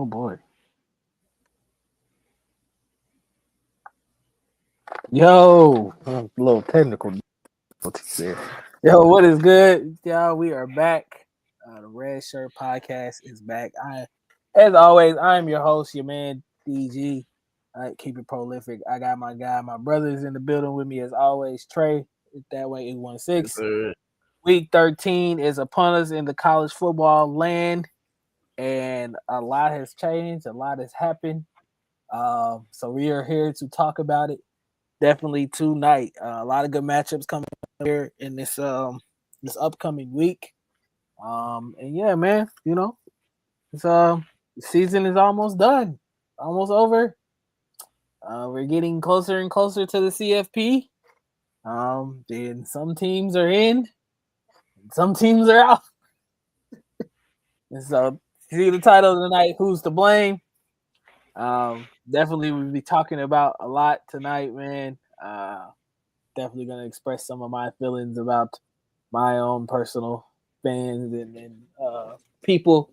Oh boy. Yo, a little technical difficulties there. Yo, what is good, y'all? We are back. The Redshirt podcast is back. As always, I'm your host, your man DG. Keep it prolific. I got my guy, my brother's in the building with me as always. Tre, that way 816. Week 13 is upon us in the college football land, and a lot has changed. A lot has happened. So we are here to talk about it. Definitely tonight. A lot of good matchups coming here in this upcoming week. And yeah, man, it's the season is almost done, almost over. We're getting closer and closer to the CFP. Then some teams are in, some teams are out. And so, see the title of the night, "Who's to Blame?" Definitely we'll be talking about a lot tonight, man. Definitely gonna express some of my feelings about my own personal fans and people.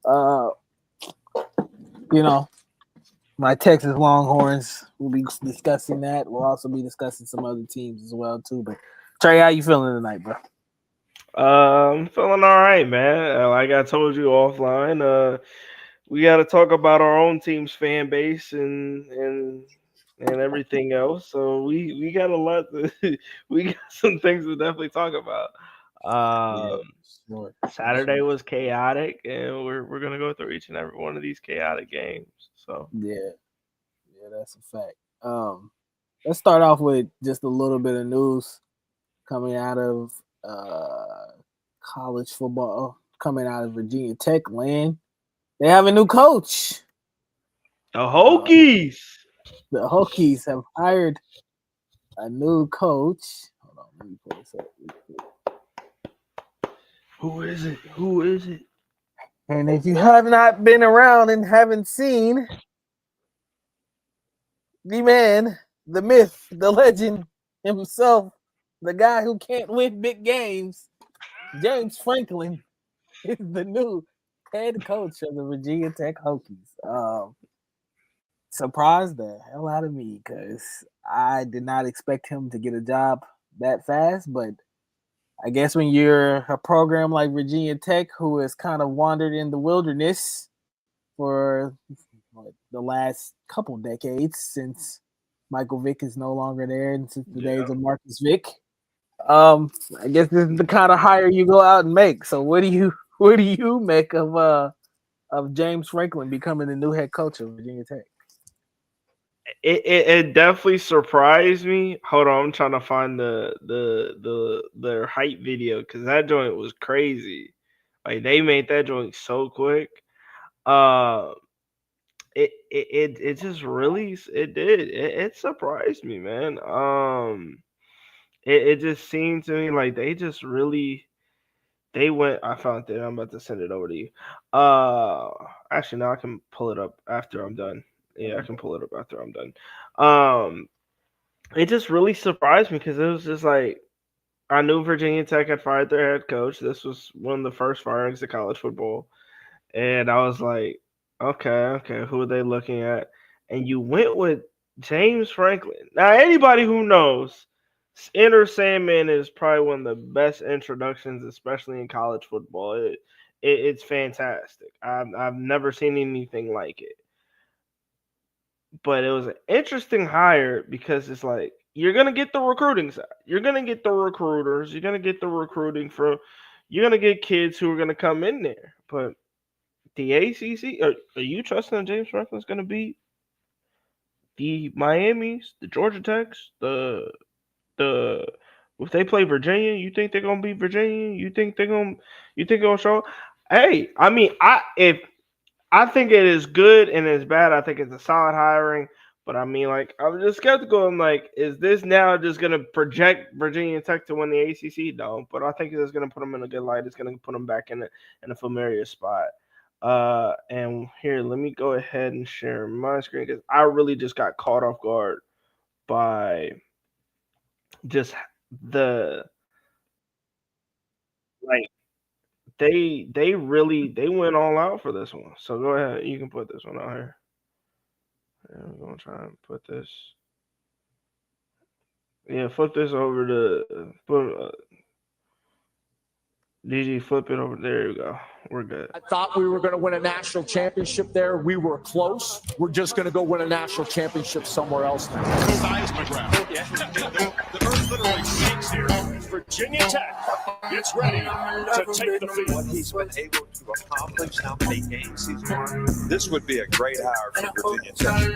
Uh, you know, my Texas Longhorns. We'll be discussing that. We'll also be discussing some other teams as well too. But Tre, how you feeling tonight, bro? I'm feeling all right, man. Like I told you offline, we got to talk about our own team's fan base and everything else. So we got a lot. We got some things to definitely talk about. Yeah, Um, sure, Saturday sure. was chaotic, and we're gonna go through each and every one of these chaotic games. So Yeah, yeah, that's a fact. Let's start off with just a little bit of news coming out of uh college football, coming out of Virginia Tech land. They have a new coach. the Uh, Hokies. the Hokies have hired a new coach. Hold on, let me pull this up real quick. Who is it? Who is it? And if you have not been around and haven't seen the man, the myth, the legend himself, the guy who can't win big games, James Franklin is the new head coach of the Virginia Tech Hokies. Surprised the hell out of me because I did not expect him to get a job that fast, but I guess when you're a program like Virginia Tech, who has kind of wandered in the wilderness for the last couple decades since Michael Vick is no longer there and since the Yeah. days of Marcus Vick, I guess this is the kind of hire you go out and make. So what do you make of James Franklin becoming the new head coach of Virginia Tech? It definitely surprised me. Hold on, I'm trying to find the their hype video because that joint was crazy. Like they made that joint so quick. Uh, it just really it did it surprised me, man. It just seemed to me like they just really they went. I found it. I'm about to send it over to you. Uh, Actually, now I can pull it up after I'm done. Yeah, I can pull it up after I'm done. Um, it just really surprised me because it was just like I knew Virginia Tech had fired their head coach. This was one of the first firings of college football, and I was like, okay, who are they looking at? And you went with James Franklin. Now, anybody who knows, Enter Sandman is probably one of the best introductions, especially in college football. It's fantastic. I've never seen anything like it. But it was an interesting hire because it's like you're gonna get the recruiting side. You're gonna get the recruiters. You're gonna get the recruiting from. You're gonna get kids who are gonna come in there. But the ACC, are you trusting that James Franklin's gonna beat the Miami's, the Georgia Techs, the if they play Virginia, you think they're gonna beat Virginia? You think they're gonna show? Hey, I mean, I think it is good and it's bad. I think it's a solid hiring. But I mean, like, I'm just skeptical. I'm like, is this now just going to project Virginia Tech to win the ACC? No. But I think it's going to put them in a good light. It's going to put them back in a familiar spot. And here, let me go ahead and share my screen because I really just got caught off guard by just the like they really they went all out for this one. So go ahead, you can put this one out here. Yeah, I'm gonna try and put this. Yeah, flip this over to DG. Flip it over. There you go. We're good. I thought we were going to win a national championship there. We were close. We're just going to go win a national championship somewhere else now. The earth literally shakes here. Virginia Tech gets ready to take the field. What he's been able to accomplish, how many games he's won, this would be a great hire for Virginia Tech.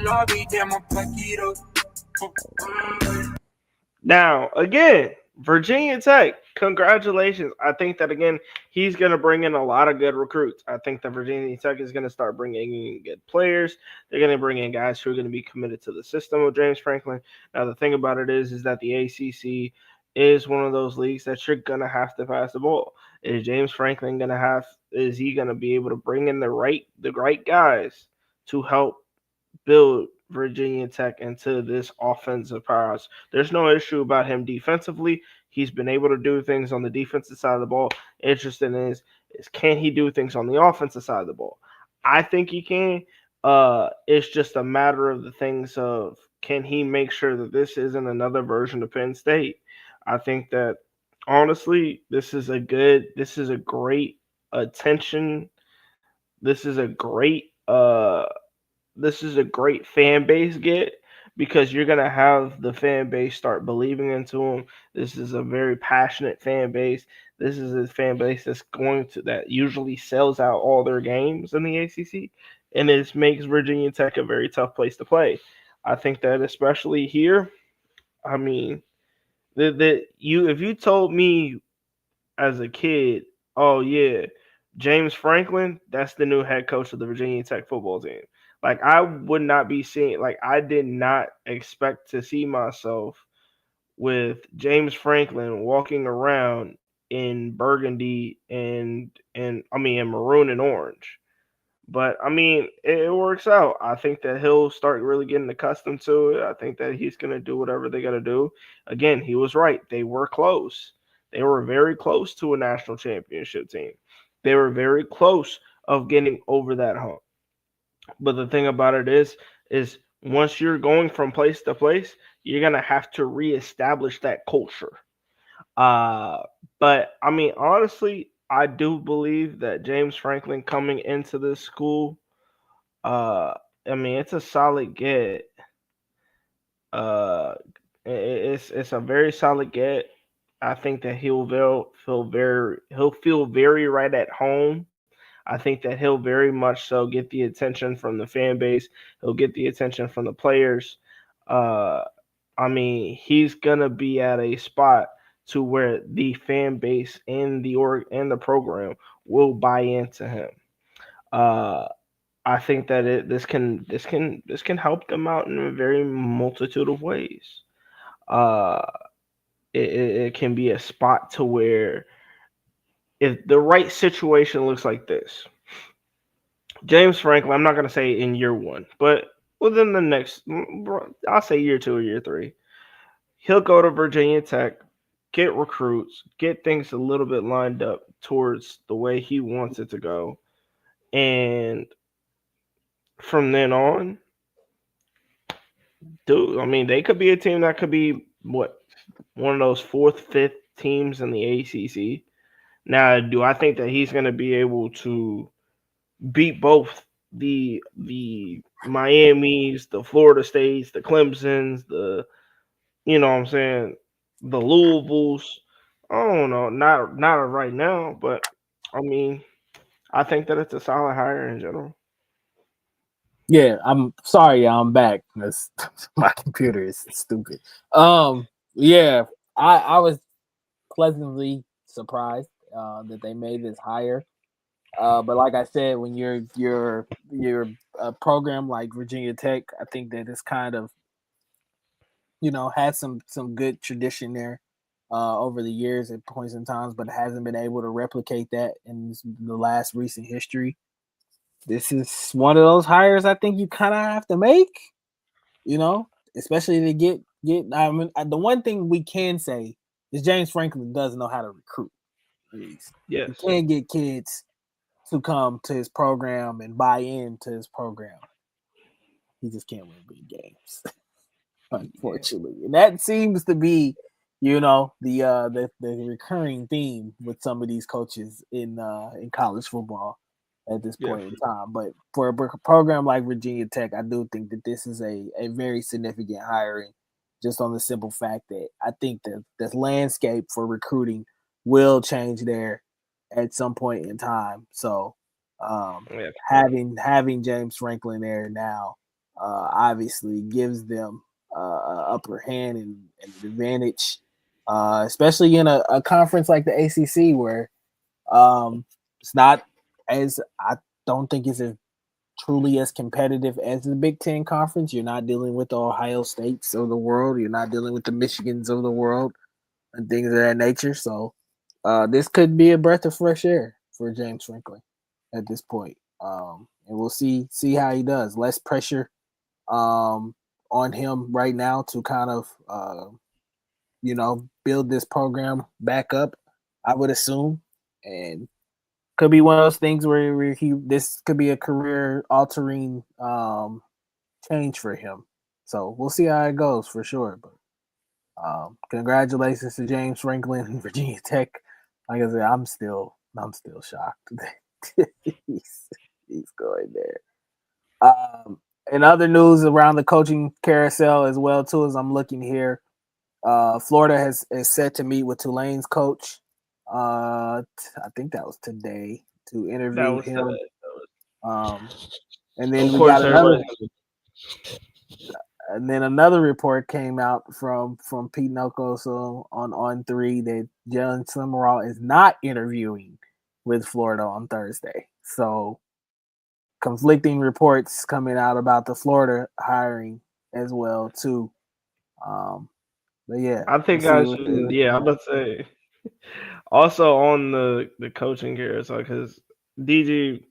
Now, again, Virginia Tech, congratulations. I think that, again, he's going to bring in a lot of good recruits. I think that Virginia Tech is going to start bringing in good players. They're going to bring in guys who are going to be committed to the system of James Franklin. Now, the thing about it is that the ACC is one of those leagues that you're going to have to pass the ball. Is James Franklin going to have – is he going to be able to bring in the right guys to help build Virginia Tech into this offensive powerhouse? There's no issue about him defensively. He's been able to do things on the defensive side of the ball. Interesting is can he do things on the offensive side of the ball? I think he can. It's just a matter of the things of can he make sure that this isn't another version of Penn State. I think that honestly, this is a great attention. This is a great fan base get because you're going to have the fan base start believing into him. This is a very passionate fan base. This is a fan base that usually sells out all their games in the ACC, and it makes Virginia Tech a very tough place to play. I think that especially here, I mean, if you told me as a kid, oh yeah, James Franklin, that's the new head coach of the Virginia Tech football team. Like I would not be seeing, like I did not expect to see myself with James Franklin walking around in burgundy and in maroon and orange. But I mean, it works out. I think that he'll start really getting accustomed to it. I think that he's going to do whatever they got to do. Again, he was right. They were close. They were very close to a national championship team. They were very close of getting over that hump. But the thing about it is once you're going from place to place, you're going to have to reestablish that culture. But I mean, honestly, I do believe that James Franklin coming into this school, it's a solid get. It's a very solid get. I think that he'll feel very right at home. I think that he'll very much so get the attention from the fan base. He'll get the attention from the players. He's gonna be at a spot to where the fan base and the program will buy into him. I think that this can help them out in a very multitude of ways. It can be a spot to where if the right situation looks like this, James Franklin, I'm not going to say in year one, but within the next, I'll say year 2 or year 3, he'll go to Virginia Tech, get recruits, get things a little bit lined up towards the way he wants it to go. And from then on, they could be a team that could be one of those 4th, 5th teams in the ACC. Now, do I think that he's going to be able to beat both the Miamis, the Florida States, the Clemsons, the the Louisvilles? I don't know, not right now, but I think that it's a solid hire in general. Yeah, I'm sorry, I'm back. My computer is stupid. Yeah, I was pleasantly surprised that they made this hire. But like I said, when you're a program like Virginia Tech, I think that it's kind of had some good tradition there over the years at points in times, but hasn't been able to replicate that in the last recent history. This is one of those hires I think you kind of have to make, especially to get. I mean, the one thing we can say is James Franklin does know how to recruit. Yes. You can't get kids to come to his program and buy into his program. He just can't win big games, unfortunately. And that seems to be, the recurring theme with some of these coaches in college football at this point in time. But for a program like Virginia Tech, I do think that this is a very significant hiring, just on the simple fact that I think that the landscape for recruiting will change there at some point in time. So having James Franklin there now obviously gives them upper hand and an advantage, especially in a conference like the ACC where it's not as I don't think it's as truly as competitive as the Big Ten conference. You're not dealing with the Ohio States of the world. You're not dealing with the Michigans of the world and things of that nature. So this could be a breath of fresh air for James Franklin at this point. And we'll see how he does. Less pressure on him right now to kind of build this program back up, I would assume. And could be one of those things where this could be a career altering change for him. So we'll see how it goes for sure. But congratulations to James Franklin and Virginia Tech. Like I said, I'm still shocked that he's going there. And other news around the coaching carousel as well too, as I'm looking here, Florida is set to meet with Tulane's coach. I think that was today to interview him. And then we got another. And then another report came out from Pete Nocoso on On3 that Jalen Summerall is not interviewing with Florida on Thursday. So conflicting reports coming out about the Florida hiring as well too. But yeah, I think I'm about to say. Also on the coaching carousel, because DG,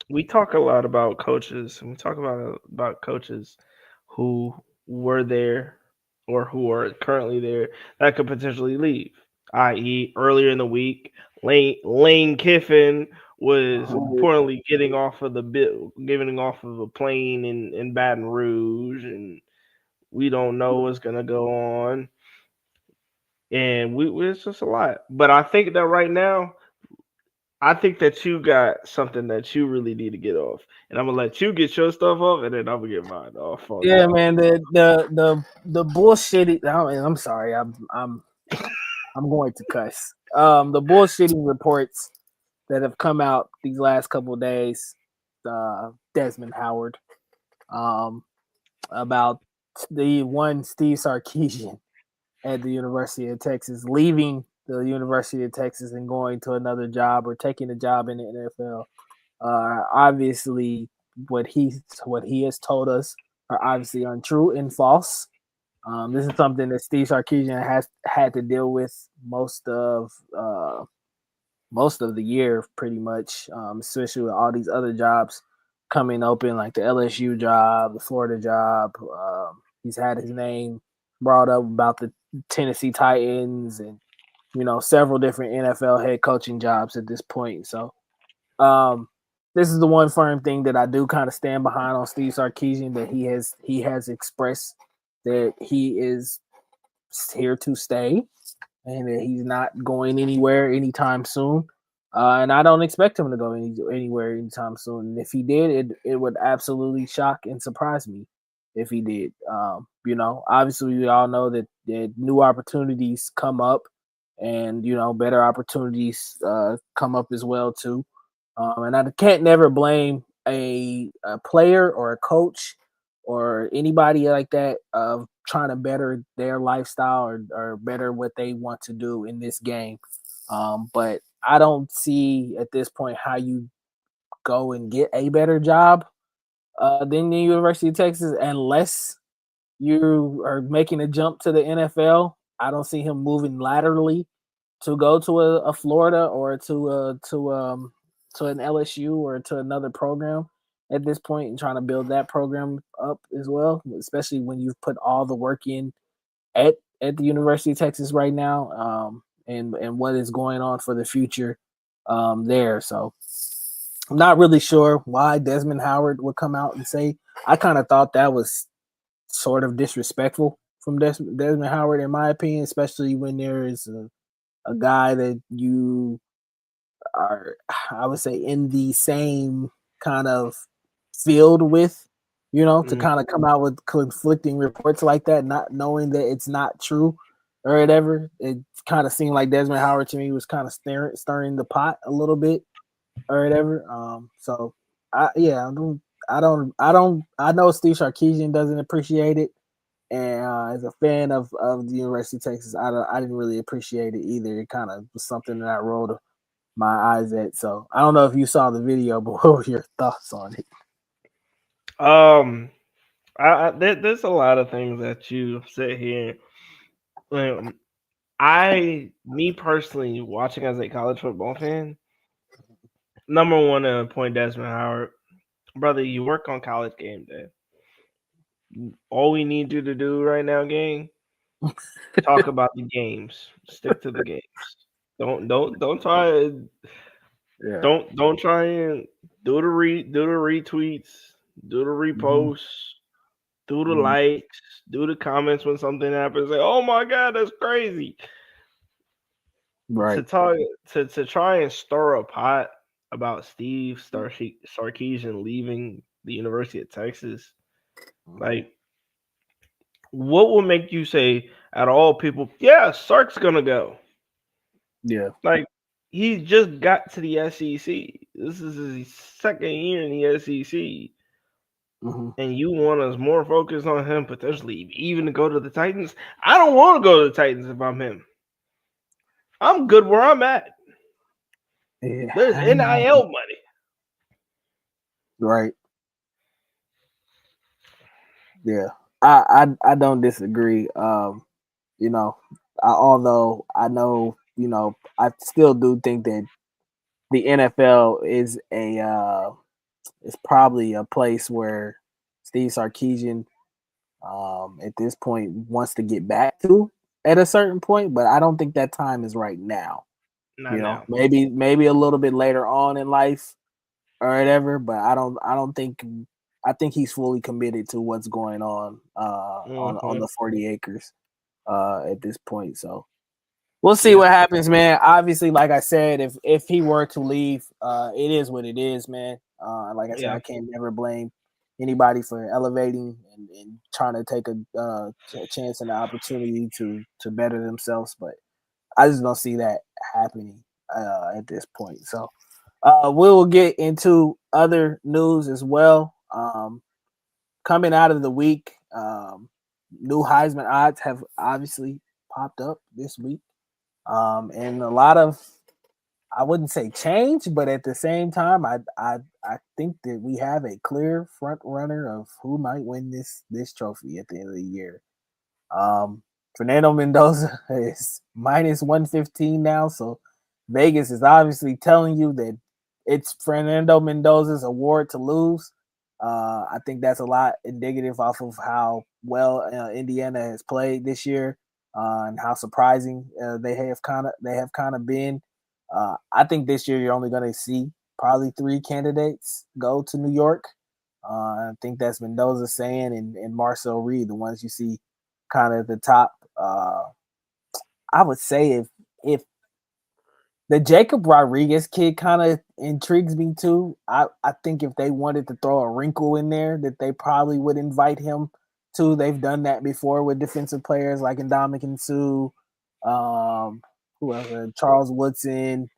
we talk a lot about coaches, and we talk about coaches who were there or who are currently there that could potentially leave. I.e., earlier in the week, Lane Kiffin was reportedly getting off of a plane in Baton Rouge, and we don't know what's gonna go on. And it's just a lot. But I think that right now, I think that you got something that you really need to get off, and I'm gonna let you get your stuff off, and then I'm gonna get mine off. Yeah, man. The bullshitty. I'm sorry. I'm going to cuss. The bullshitting reports that have come out these last couple of days. Desmond Howard, about the one Steve Sarkisian at the University of Texas leaving the University of Texas and going to another job or taking a job in the NFL. Obviously, what he has told us are obviously untrue and false. This is something that Steve Sarkisian has had to deal with most of the year, pretty much, especially with all these other jobs coming open, like the LSU job, the Florida job. He's had his name brought up about the Tennessee Titans and several different NFL head coaching jobs at this point. So this is the one firm thing that I do kind of stand behind on Steve Sarkisian, that he has expressed that he is here to stay and that he's not going anywhere anytime soon. And I don't expect him to go anywhere anytime soon. And if he did, it would absolutely shock and surprise me if he did. Obviously we all know that new opportunities come up and, better opportunities come up as well too. And I can't never blame a player or a coach or anybody like that of trying to better their lifestyle or better what they want to do in this game. But I don't see at this point how you go and get a better job than the University of Texas unless you are making a jump to the NFL. I don't see him moving laterally to go to a Florida or to an LSU or to another program at this point and trying to build that program up as well, especially when you've put all the work in at the University of Texas right now. and what is going on for the future there. So I'm not really sure why Desmond Howard would come out and say. I kind of thought that was sort of disrespectful from Desmond Howard, in my opinion, especially when there is a guy that you are, I would say, in the same kind of field with, to kind of come out with conflicting reports like that, not knowing that it's not true or whatever. It kind of seemed like Desmond Howard to me was kind of stirring the pot a little bit or whatever. So I know Steve Sarkisian doesn't appreciate it. And as a fan of the University of Texas, I didn't really appreciate it either. It kind of was something that I rolled my eyes at. So I don't know if you saw the video, but what were your thoughts on it? There's a lot of things that you said here. Me personally, watching as a college football fan, number one point, Desmond Howard, brother, you work on college game day. All we need you to do right now, gang, talk about the games. Stick to the games. Don't try. Yeah. Don't try and do the retweets, do the reposts, do the likes, do the comments when something happens. Say, oh my God, that's crazy. Right. To try and stir a pot about Steve Sarkisian leaving the University of Texas, like, what will make you say, out of all people, yeah, Sark's gonna go? Yeah. Like, he just got to the SEC. This is his second year in the SEC. And you want us more focused on him potentially even to go to the Titans? I don't want to go to the Titans if I'm him. I'm good where I'm at. Yeah. There's NIL money. Right. Yeah. I don't disagree. Although I know, I still do think that the NFL is is probably a place where Steve Sarkisian at this point wants to get back to at a certain point, but I don't think that time is right now. Not now. Maybe a little bit later on in life or whatever, but I think he's fully committed to what's going on on the 40 acres at this point. So we'll see what happens, man. Obviously, like I said, if he were to leave, it is what it is, man. Like I said, I can't never blame anybody for elevating and trying to take a chance and an opportunity to better themselves, but I just don't see that happening at this point. So we will get into other news as well. Coming out of the week, new Heisman odds have obviously popped up this week. And a lot of, I wouldn't say change, but at the same time, I think that we have a clear front runner of who might win this trophy at the end of the year. Fernando Mendoza is minus 115 now, so Vegas is obviously telling you that it's Fernando Mendoza's award to lose. I think that's a lot indicative off of how well Indiana has played this year and how surprising they have kind of been. I think this year you're only going to see probably 3 candidates go to New York. I think that's Mendoza saying and Marcel Reed, the ones you see kind of at the top. I would say if the Jacob Rodriguez kid kind of intrigues me too. I think if they wanted to throw a wrinkle in there, that they probably would invite him too. They've done that before with defensive players like Ndamukong Suh, who else? Charles Woodson.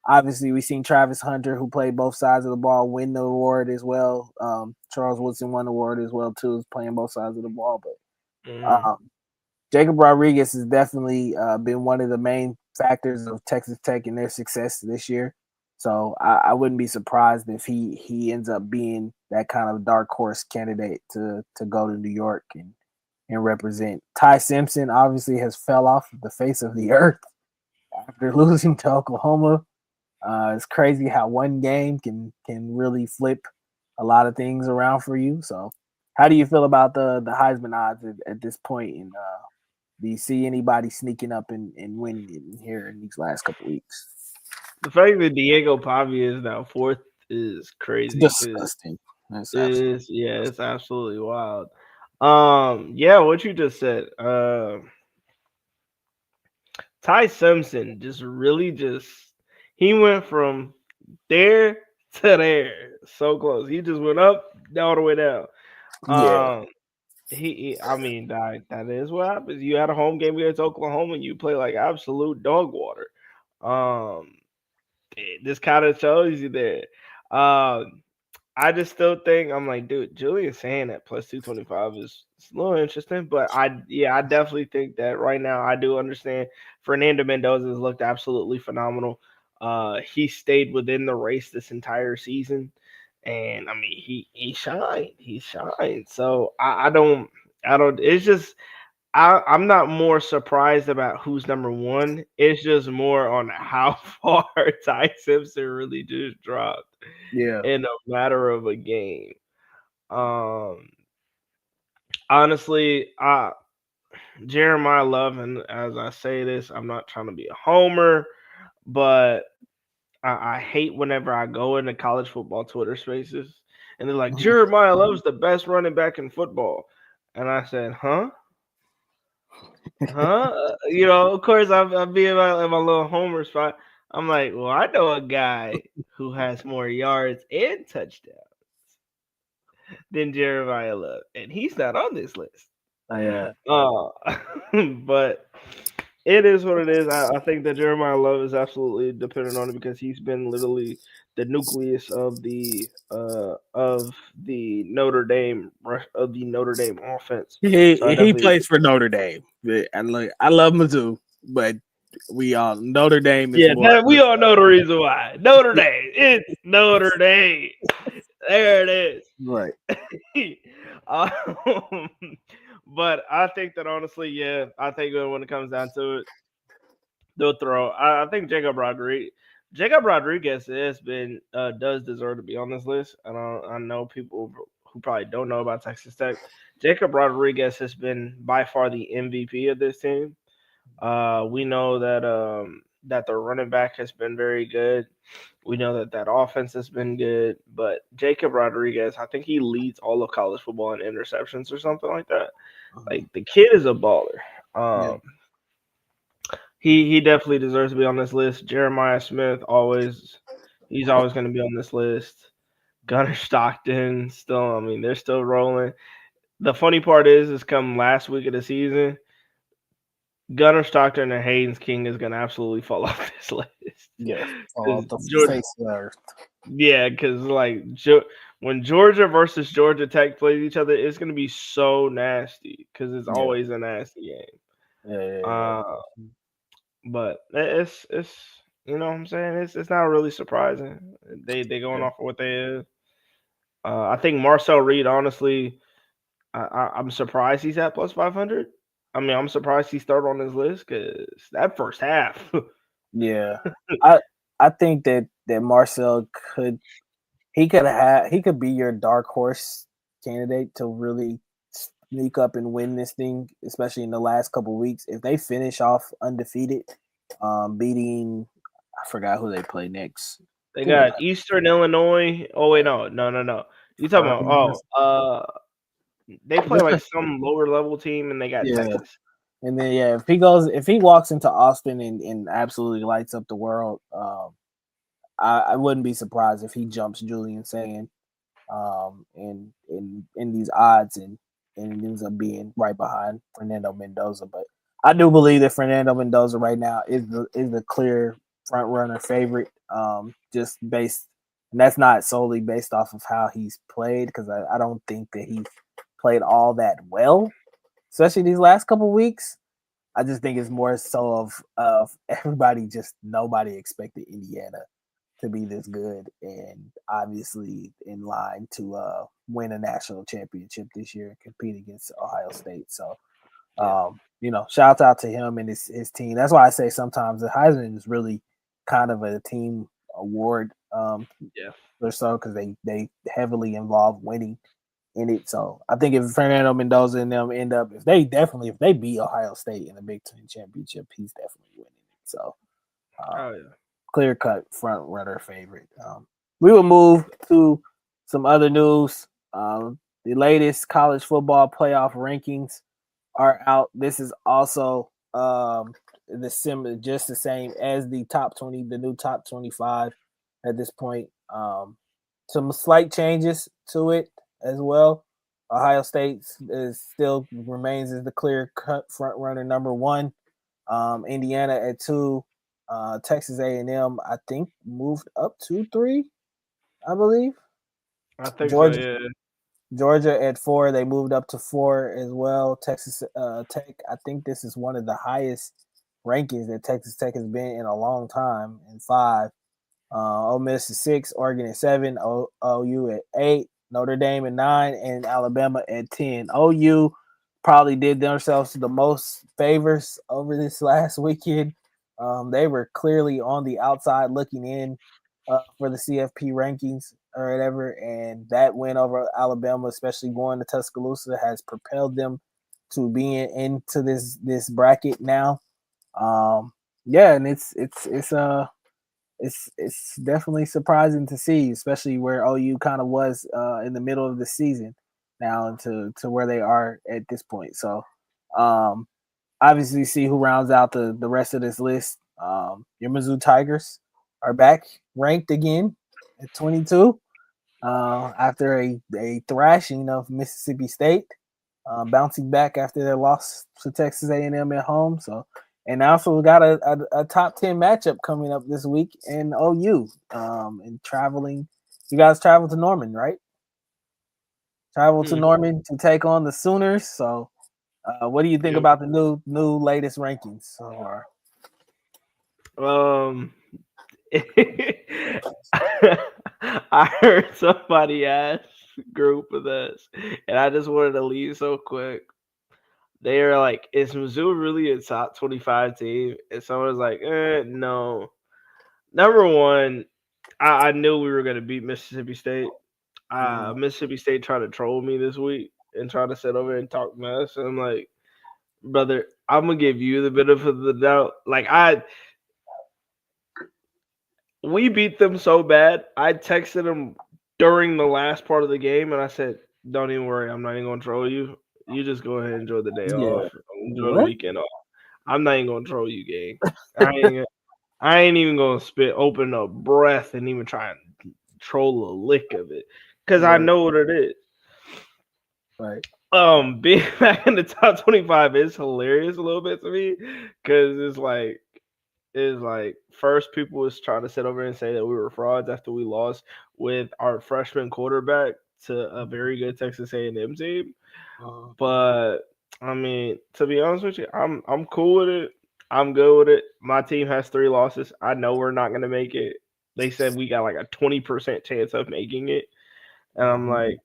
Obviously, we've seen Travis Hunter, who played both sides of the ball, win the award as well. Charles Woodson won the award as well too, playing both sides of the ball. But Jacob Rodriguez has definitely been one of the main factors of Texas Tech in their success this year. So I wouldn't be surprised if he ends up being that kind of dark horse candidate to go to New York and represent. Ty Simpson obviously has fell off the face of the earth after losing to Oklahoma. It's crazy how one game can really flip a lot of things around for you. So how do you feel about the Heisman odds at this point Do you see anybody sneaking up and winning here in these last couple weeks? The fact that Diego Pavia is now fourth is crazy. Disgusting. That's absolutely It's absolutely wild. Yeah, what you just said. Ty Simpson he went from there to there, so close. He just went up, all the way down. yeah. I mean, that is what happens. You had a home game against Oklahoma, and you play like absolute dog water. This kind of shows you there. I just still think I'm like, dude, Julian saying that plus 225 is a little interesting, but I definitely think that right now I do understand Fernando Mendoza has looked absolutely phenomenal. He stayed within the race this entire season, and I mean he shined. So I don't. It's just I'm not more surprised about who's number one. It's just more on how far Ty Simpson really just dropped Yeah. in a matter of a game. Honestly, Jeremiah Love, and as I say this, I'm not trying to be a homer, but I hate whenever I go into college football Twitter spaces and they're like, Jeremiah Love's the best running back in football. And I said, huh? Huh? Of course, I'm being in my little homer spot. I'm like, well, I know a guy who has more yards and touchdowns than Jeremiah Love, and he's not on this list. Yeah. But it is what it is. I think that Jeremiah Love is absolutely dependent on it because he's been literally the nucleus of the Notre Dame offense. He plays for Notre Dame. I love Mizzou, but we all Notre Dame is more. We all know the reason why. Notre Dame. It's Notre Dame. There it is. Right. But I think that honestly, I think when it comes down to it, they'll throw. I think Jacob Rodriguez has been does deserve to be on this list. I know people who probably don't know about Texas Tech. Jacob Rodriguez has been by far the MVP of this team. We know that their running back has been very good. We know that offense has been good, but Jacob Rodriguez, I think he leads all of college football in interceptions or something like that. Like the kid is a baller. He definitely deserves to be on this list. Jeremiah Smith he's always going to be on this list. Gunnar Stockton they're still rolling. The funny part is come last week of the season, Gunnar Stockton and Haynes King is going to absolutely fall off this list. Yeah, fall off the face of the earth. Yeah, because when Georgia versus Georgia Tech plays each other, it's going to be so nasty because it's always a nasty game. But it's you know what I'm saying? It's not really surprising. They going off of what they is. I think Marcel Reed, honestly, I'm surprised he's at plus 500. I mean, I'm surprised he's third on this list because that first half. Yeah, I think that Marcel could be your dark horse candidate to really sneak up and win this thing, especially in the last couple of weeks. If they finish off undefeated, beating I forgot who they play next. They got Eastern Illinois. Oh wait, no. You talking about they play like some lower level team and they got Texas. And then if he walks into Austin and absolutely lights up the world, I wouldn't be surprised if he jumps Julian Sand in these odds and ends up being right behind Fernando Mendoza. But I do believe that Fernando Mendoza right now is the clear front runner favorite. Just based, and that's not solely based off of how he's played, because I don't think that he's played all that well, especially these last couple weeks. I just think it's more so of nobody expected Indiana to be this good, and obviously in line to win a national championship this year and compete against Ohio State. So, shout out to him and his team. That's why I say sometimes the Heisman is really kind of a team award, or so, because they heavily involve winning in it. So I think if Fernando Mendoza and them end up, if they beat Ohio State in the Big Ten championship, he's definitely winning it. So Oh yeah. clear cut front runner favorite. We will move to some other news. The latest college football playoff rankings are out. This is also just the same as the top 20, the new top 25 at this point. Some slight changes to it as well. Ohio State still remains as the clear cut front runner number one. Indiana at 2. Texas A&M, I think, moved up to 3, I believe. I think so. Georgia, Yeah. Georgia at 4. They moved up to 4 as well. Texas Tech, I think this is one of the highest rankings that Texas Tech has been in a long time, in 5. Ole Miss at 6, Oregon at 7, OU at 8, Notre Dame at 9, and Alabama at 10. OU probably did themselves the most favors over this last weekend. They were clearly on the outside looking in for the CFP rankings or whatever, and that win over Alabama, especially going to Tuscaloosa, has propelled them to being into this bracket now. Yeah, and it's definitely surprising to see, especially where OU kind of was in the middle of the season now to where they are at this point. So obviously see who rounds out the rest of this list. Your Mizzou Tigers are back ranked again at 22 after a thrashing of Mississippi State, bouncing back after their loss to Texas A&M at home. So, and also we got a top 10 matchup coming up this week in OU. And traveling, you guys travel to Norman, right? Travel to Norman to take on the Sooners. So, what do you think about the new latest rankings so far? I heard somebody ask group of this, and I just wanted to leave so quick. They are like, "Is Mizzou really a top 25 team?" And someone was like, "No." Number one, I knew we were going to beat Mississippi State. Mississippi State tried to troll me this week and try to sit over and talk mess. And I'm like, brother, I'm gonna give you the benefit of the doubt. Like we beat them so bad. I texted them during the last part of the game, and I said, "Don't even worry. I'm not even gonna troll you. You just go ahead and enjoy the day off. Enjoy the weekend off. I'm not even gonna troll you, gang. I ain't even gonna open a breath and even try and troll a lick of it, because I know what it is." Right. Being back in the top 25 is hilarious a little bit to me, because it's like first people was trying to sit over and say that we were frauds after we lost with our freshman quarterback to a very good Texas A&M team. But I mean, to be honest with you, I'm cool with it. I'm good with it. My team has 3 losses. I know we're not gonna make it. They said we got like a 20% chance of making it, and I'm like,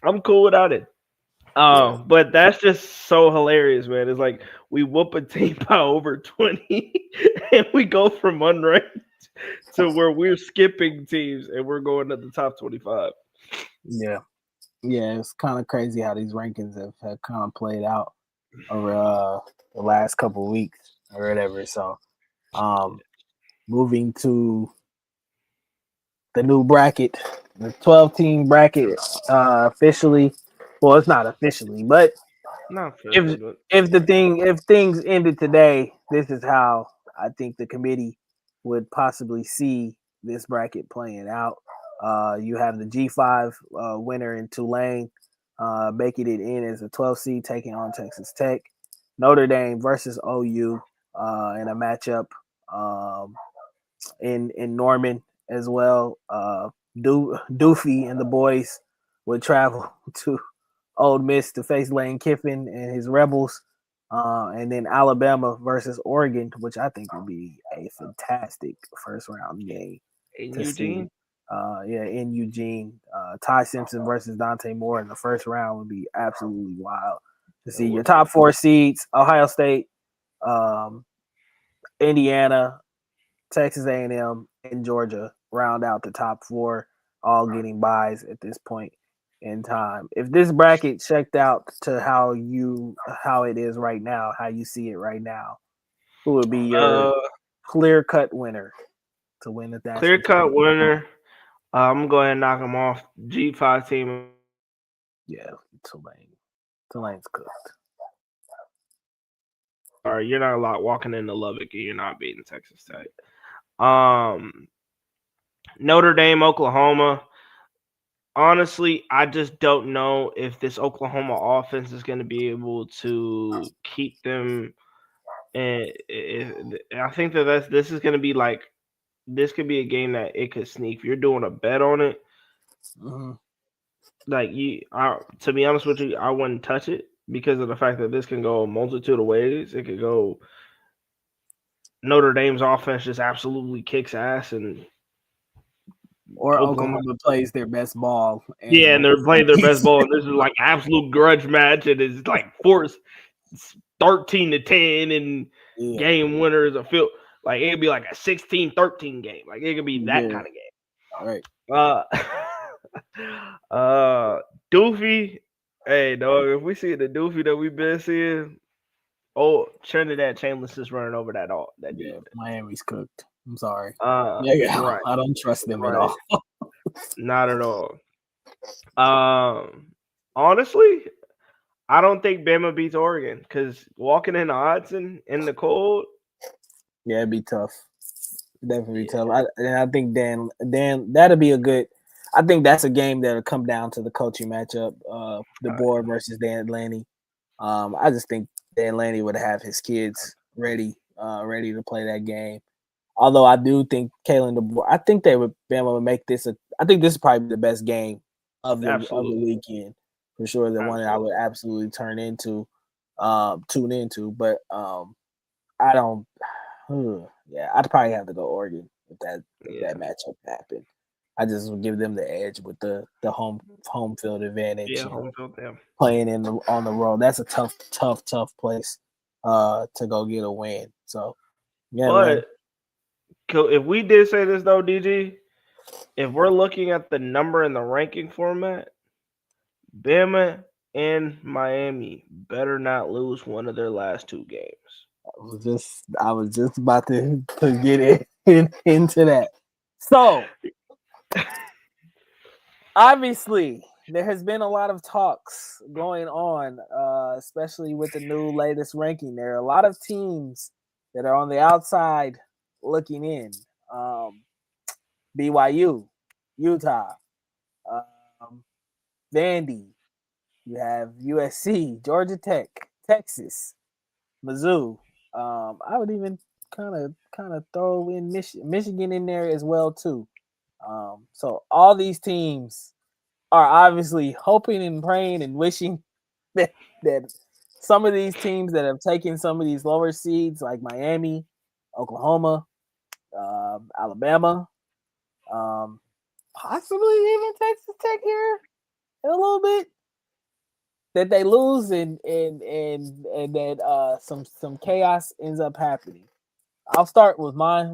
I'm cool without it. But that's just so hilarious, man. It's like we whoop a team by over 20 and we go from unranked to where we're skipping teams and we're going to the top 25. Yeah. Yeah, it's kind of crazy how these rankings have kind of played out over the last couple of weeks or whatever. So moving to the new bracket, the 12-team bracket officially. Well, it's not officially, but Not officially, but if things ended today, this is how I think the committee would possibly see this bracket playing out. You have the G5 winner in Tulane, making it in as a 12 seed, taking on Texas Tech. Notre Dame versus OU in a matchup in Norman as well. Doofy and the boys would travel to Old Miss to face Lane Kiffin and his Rebels. And then Alabama versus Oregon, which I think would be a fantastic first round game in to Eugene. see. In Eugene, Ty Simpson versus Dante Moore in the first round would be absolutely wild to see. Your top 4 seeds: Ohio State, Indiana, Texas A&M, and Georgia round out the top 4, all getting buys at this point. in time. If this bracket checked out to how it is right now, how you see it right now, who would be your clear cut winner to win the national Clear cut championship? winner. I'm going to knock them off. G5 team. Yeah, Tulane. Tulane's cooked. All right, you're not walking into Lubbock and you're not beating Texas Tech. Notre Dame, Oklahoma. Honestly, I just don't know if this Oklahoma offense is going to be able to keep them. And I think that this is going to be like this could be a game that it could sneak. If you're doing a bet on it, like to be honest with you, I wouldn't touch it because of the fact that this can go a multitude of ways. It could go Notre Dame's offense just absolutely kicks ass, and or Oklahoma plays their best ball. And they're playing their best ball, and this is like absolute grudge match, and it's like forced 13-10, and game winner is a field. Like it could be like a 16-13 game. Like it could be that kind of game. All right. Doofy. Hey, dog, if we see the Doofy that we've been seeing, Trinidad Chambliss is running over that Miami's cooked. I'm sorry. Right. I don't trust them at all. Not at all. Honestly, I don't think Bama beats Oregon because walking in Autzen in the cold. Yeah, it'd be tough. Definitely tough. I think Dan, that'll be a good. I think that's a game that'll come down to the coaching matchup. DeBoer versus Dan Lanning. I just think Dan Lanning would have his kids ready to play that game. Although I do think Kalen DeBoer, I think Bama would make this I think this is probably the best game of the weekend for sure. The one that I would absolutely tune into. But I don't. I'd probably have to go Oregon if that matchup happened. I just would give them the edge with the home field advantage. Yeah, home field. Yeah. Playing on the road, that's a tough place to go get a win. So but if we did say this though, DG, if we're looking at the number in the ranking format, Bama and Miami better not lose one of their last two games. I was just about to get into that. So obviously there has been a lot of talks going on, especially with the latest ranking. There are a lot of teams that are on the outside looking in. BYU, Utah, Vandy. You have USC, Georgia Tech, Texas, Mizzou. I would even kind of throw in Michigan in there as well too. So all these teams are obviously hoping and praying and wishing that some of these teams that have taken some of these lower seeds like Miami, Oklahoma, Alabama, possibly even Texas Tech here in a little bit, that they lose and that some chaos ends up happening. I'll start with my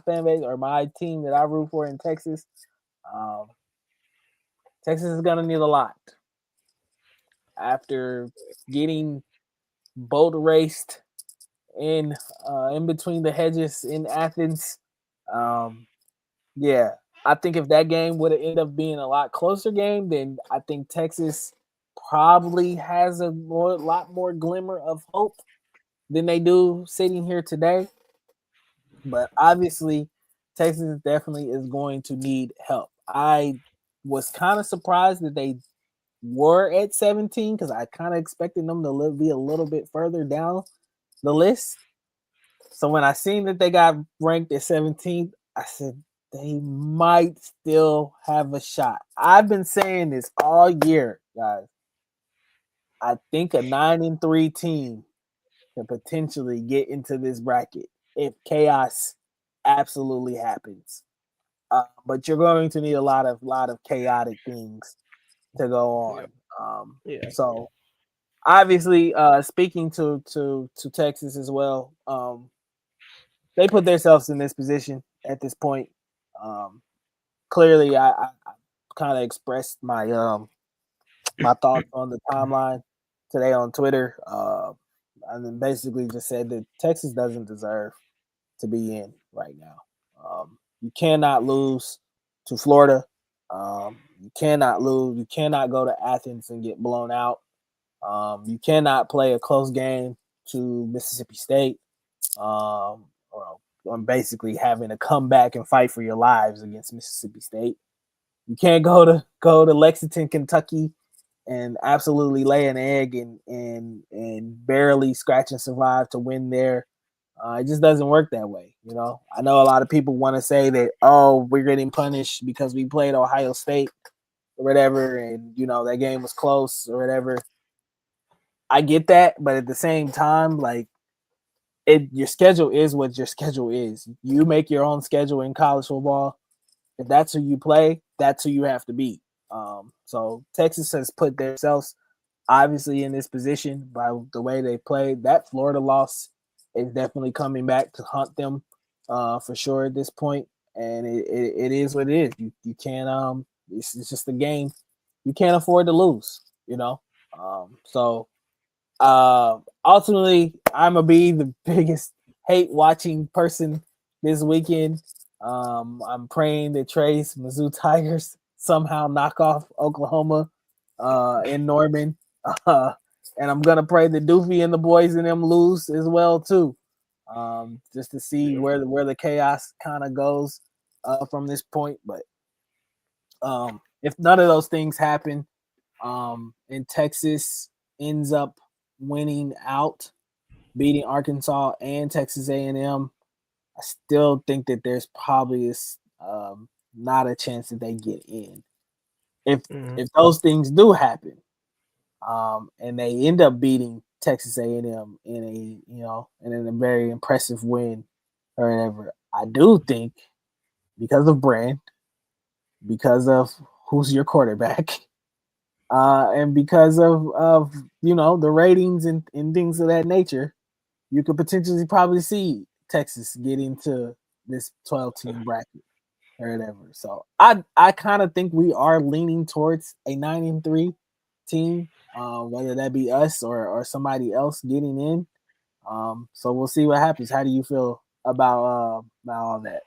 fan base or my team that I root for in Texas. Texas is gonna need a lot after getting boat raced in between the hedges in Athens. I think if that game would have ended up being a lot closer game, then I think Texas probably has a lot more glimmer of hope than they do sitting here today. But obviously, Texas definitely is going to need help. I was kind of surprised that they were at 17 because I kind of expected them to be a little bit further down the list. So when I seen that they got ranked at 17th, I said they might still have a shot. I've been saying this all year, guys. I think a 9-3 team can potentially get into this bracket if chaos absolutely happens. But you're going to need a lot of chaotic things to go on. So obviously, speaking to Texas as well, they put themselves in this position at this point. clearly, I kind of expressed my my thoughts on the timeline today on Twitter. And then basically just said that Texas doesn't deserve to be in right now. You cannot lose to Florida. You cannot lose. You cannot go to Athens and get blown out. You cannot play a close game to Mississippi State. Or basically having to come back and fight for your lives against Mississippi State. You can't go to Lexington, Kentucky, and absolutely lay an egg and barely scratch and survive to win there. It just doesn't work that way, you know. I know a lot of people want to say that, oh, we're getting punished because we played Ohio State or whatever, and you know that game was close or whatever. I get that, but at the same time, like your schedule is what your schedule is. You make your own schedule in college football. If that's who you play, that's who you have to beat. So Texas has put themselves obviously in this position by the way they played. That Florida loss is definitely coming back to haunt them for sure at this point. And it is what it is. You can't it's just a game. You can't afford to lose, you know. Ultimately, I'm gonna be the biggest hate watching person this weekend. I'm praying that Trey's Mizzou Tigers somehow knock off Oklahoma in Norman, and I'm gonna pray that Doofy and the boys and them lose as well too, just to see where the chaos kind of goes from this point. But if none of those things happen, and Texas ends up winning out, beating Arkansas and Texas A&M, I still think that there's probably not a chance that they get in. If those things do happen, and they end up beating Texas A&M in a very impressive win or whatever, I do think because of brand, because of who's your quarterback, and because of the ratings and things of that nature, you could potentially probably see Texas get into this 12-team bracket or whatever. So I kind of think we are leaning towards a 9-3 team, whether that be us or somebody else getting in. So we'll see what happens. How do you feel about all that?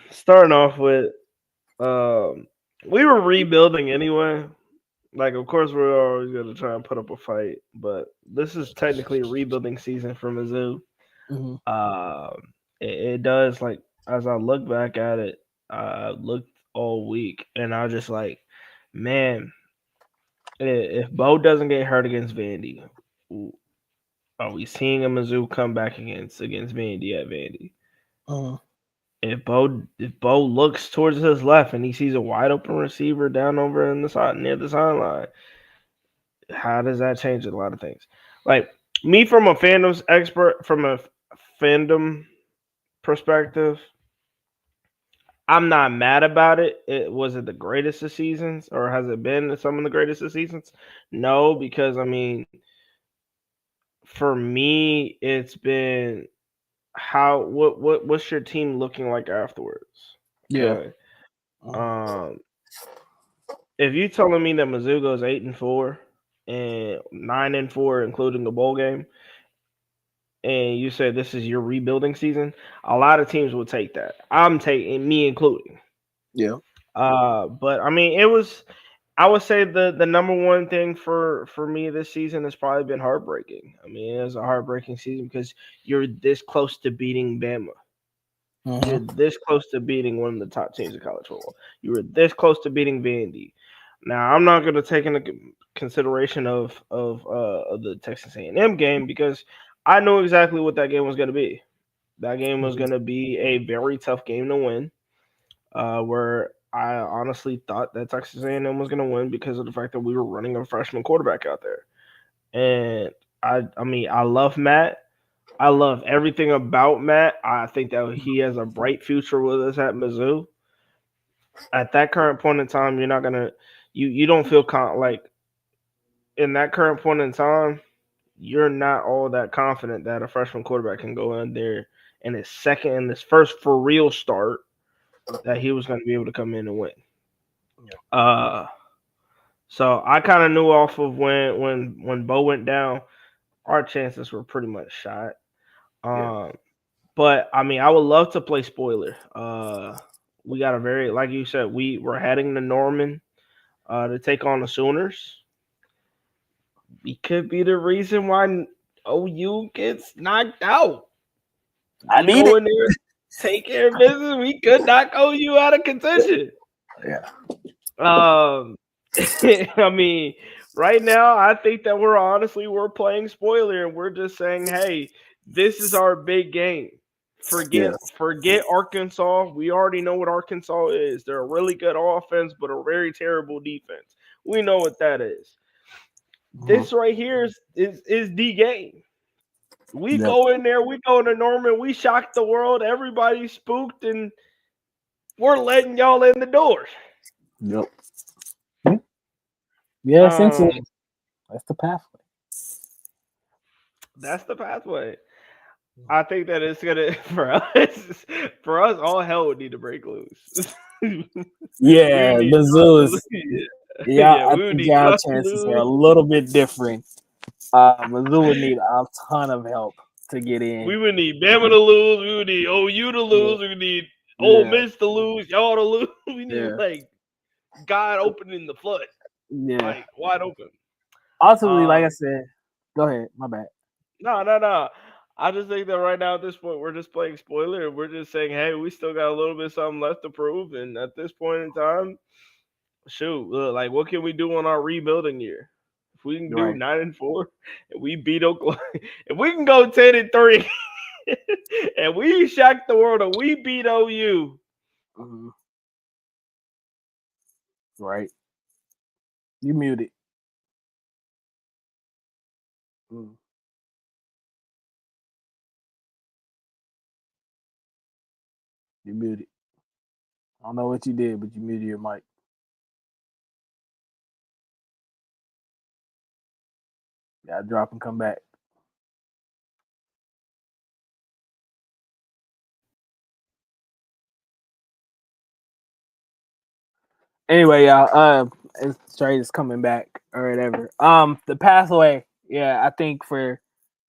Starting off with, we were rebuilding anyway. Like, of course, we're always going to try and put up a fight, but this is technically a rebuilding season for Mizzou. Mm-hmm. It does, like, as I look back at it, I looked all week, and I was just like, man, if Bo doesn't get hurt against Vandy, are we seeing a Mizzou come back against Vandy at Vandy? If Bo looks towards his left and he sees a wide open receiver down over in the side near the sideline, how does that change a lot of things? Like me from a fandom perspective, I'm not mad about it. Was it the greatest of seasons, or has it been some of the greatest of seasons? No, because I mean, for me, it's been what's your team looking like afterwards? Okay. Yeah. If you telling me that Mizzou goes 8-4 and 9-4, including the bowl game, and you said this is your rebuilding season, a lot of teams will take that. I'm taking, me including. Yeah. But I mean, I would say the number one thing for me this season has probably been heartbreaking. I mean, it was a heartbreaking season because you're this close to beating Bama. Mm-hmm. You're this close to beating one of the top teams in college football. You were this close to beating Vandy. Now, I'm not going to take into consideration of the Texas A&M game because I know exactly what that game was going to be. That game was going to be a very tough game to win, where I honestly thought that Texas A&M was going to win because of the fact that we were running a freshman quarterback out there. And I mean, I love Matt. I love everything about Matt. I think that he has a bright future with us at Mizzou. At that current point in time, you're not gonna, you don't feel like in that current point in time, you're not all that confident that a freshman quarterback can go in there in his first for real start that he was going to be able to come in and win. So I kind of knew off of when Bo went down, our chances were pretty much shot. But I mean, I would love to play spoiler. We got a very, like you said, we're heading to Norman to take on the Sooners. We could be the reason why OU gets knocked out. I need go it. in there, take care of business. We could knock OU out of contention. Yeah. I mean, right now, I think that we're playing spoiler and we're just saying, hey, this is our big game. Forget Arkansas. We already know what Arkansas is. They're a really good offense, but a very terrible defense. We know what that is. This right here is the game. We go in there, we go to Norman, we shock the world, everybody's spooked, and we're letting y'all in the doors. Yep. Yeah, essentially, that's the pathway. That's the pathway. I think that it's gonna for us, all hell would need to break loose. Yeah, Mizzou is. Yeah, I we would think need y'all Gus to chances are a lose. little bit different. Mizzou would need a ton of help to get in. We would need Bama to lose. We would need OU to lose. We would need Ole Miss to lose. Y'all to lose. We need like God opening the flood. Yeah, like wide open. Ultimately, like I said, go ahead. My bad. No. I just think that right now at this point we're just playing spoiler and we're just saying, hey, we still got a little bit of something left to prove. And at this point in time, shoot, like what can we do on our rebuilding year? If we can do 9-4 and we beat Oklahoma, if we can go 10-3 and we shock the world and we beat OU. Right. You muted. You muted. I don't know what you did, but you muted your mic. Yeah, drop and come back. Anyway, y'all, Trey is coming back or whatever. The pathway, yeah, I think for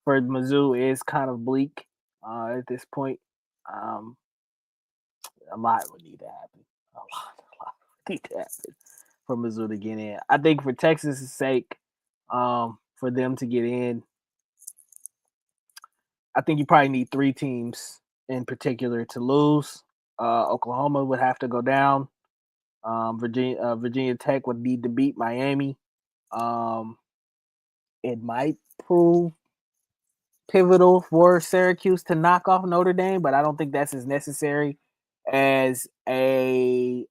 Mizzou is kind of bleak at this point. A lot would need to happen. A lot would need to happen for Mizzou to get in. I think for Texas' sake, for them to get in, I think you probably need 3 teams in particular to lose. Oklahoma would have to go down. Virginia Tech would need to beat Miami. It might prove pivotal for Syracuse to knock off Notre Dame, but I don't think that's as necessary as a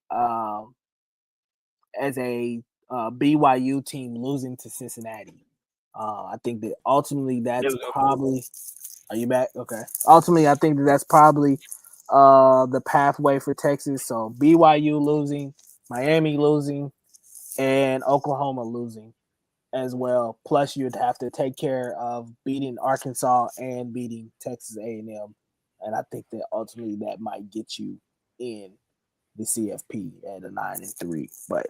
BYU team losing to Cincinnati. I think that ultimately that's probably. Are you back? Okay. Ultimately, I think that's probably the pathway for Texas. So BYU losing, Miami losing, and Oklahoma losing as well. Plus, you'd have to take care of beating Arkansas and beating Texas A&M. And I think that ultimately that might get you in the CFP at a 9-3. But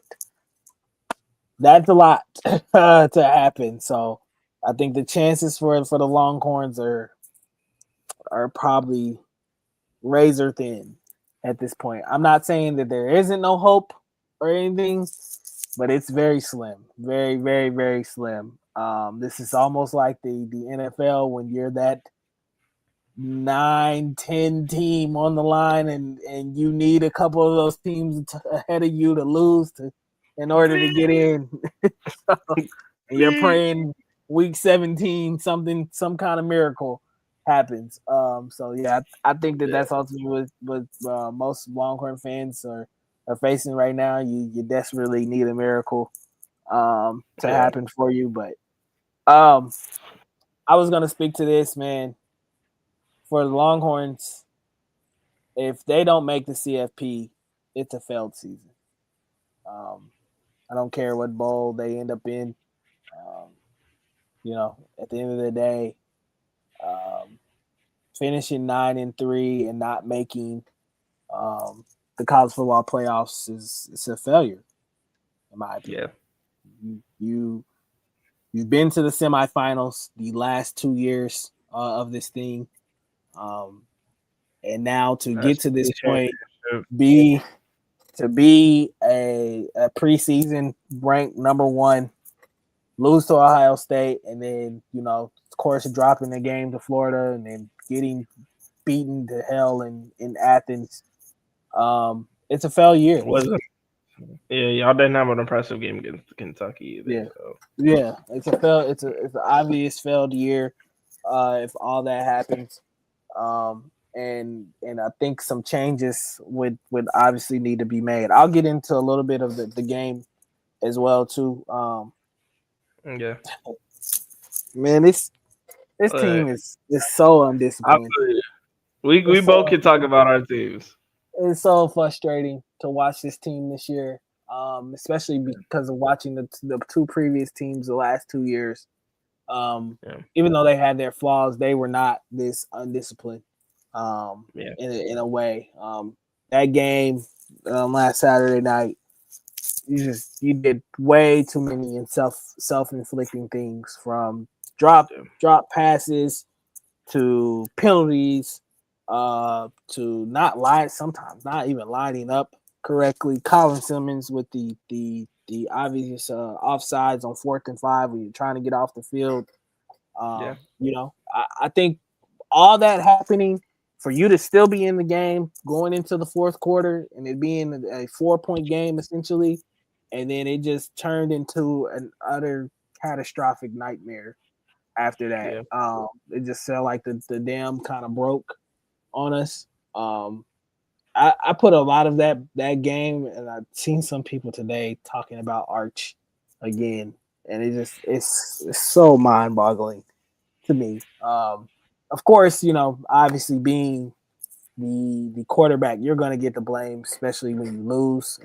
that's a lot to happen. So I think the chances for the Longhorns are probably razor thin at this point. I'm not saying that there isn't no hope or anything, but it's very slim. Very, very, very slim. This is almost like the NFL when you're that 9-10 team on the line and you need a couple of those teams ahead of you to lose in order to get in. And you're praying week 17 some kind of miracle happens. So yeah, I think that's ultimately what most Longhorn fans are facing right now. You desperately need a miracle to happen for you. But I was gonna speak to this, man. For the Longhorns, if they don't make the CFP, it's a failed season. I don't care what bowl they end up in. At the end of the day, finishing 9-3 and not making the college football playoffs is a failure, in my opinion. Yeah. You've been to the semifinals the last 2 years of this thing, and now to get to this point, be a preseason ranked number 1, lose to Ohio State, and then of course dropping the game to Florida, and then getting beaten to hell in Athens. It's a failure. Yeah, y'all didn't have an impressive game against Kentucky either. Yeah, so. yeah, it's an obvious failed year. If all that happens, and I think some changes would obviously need to be made. I'll get into a little bit of the game as well too. Yeah, man, this team is so undisciplined. We both can talk about our teams. It's so frustrating to watch this team this year, especially because of watching the 2 previous teams the last 2 years. Even though they had their flaws, they were not this undisciplined. In a way, that game last Saturday night, you did way too many and self-inflicting things, from drop passes to penalties, to not even lining up correctly. Colin Simmons with the obvious offsides on 4th and 5 when you're trying to get off the field. I think all that happening for you to still be in the game going into the 4th quarter, and it being a 4-point game essentially, and then it just turned into an utter catastrophic nightmare after that. It just felt like the dam kind of broke on us. I put a lot of that game, and I've seen some people today talking about Arch again, and it's so mind-boggling to me. Of course, obviously being the quarterback, you're going to get the blame, especially when you lose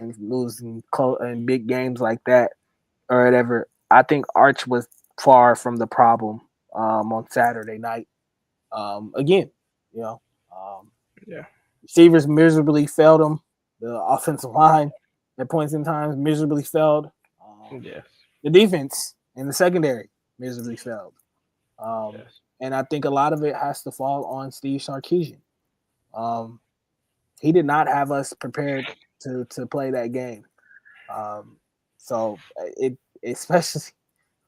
in big games like that or whatever. I think Arch was far from the problem on Saturday night. Again, receivers miserably failed him. The offensive line at points in times miserably failed. The defense in the secondary miserably failed. And I think a lot of it has to fall on Steve Sarkisian. He did not have us prepared to play that game. So it especially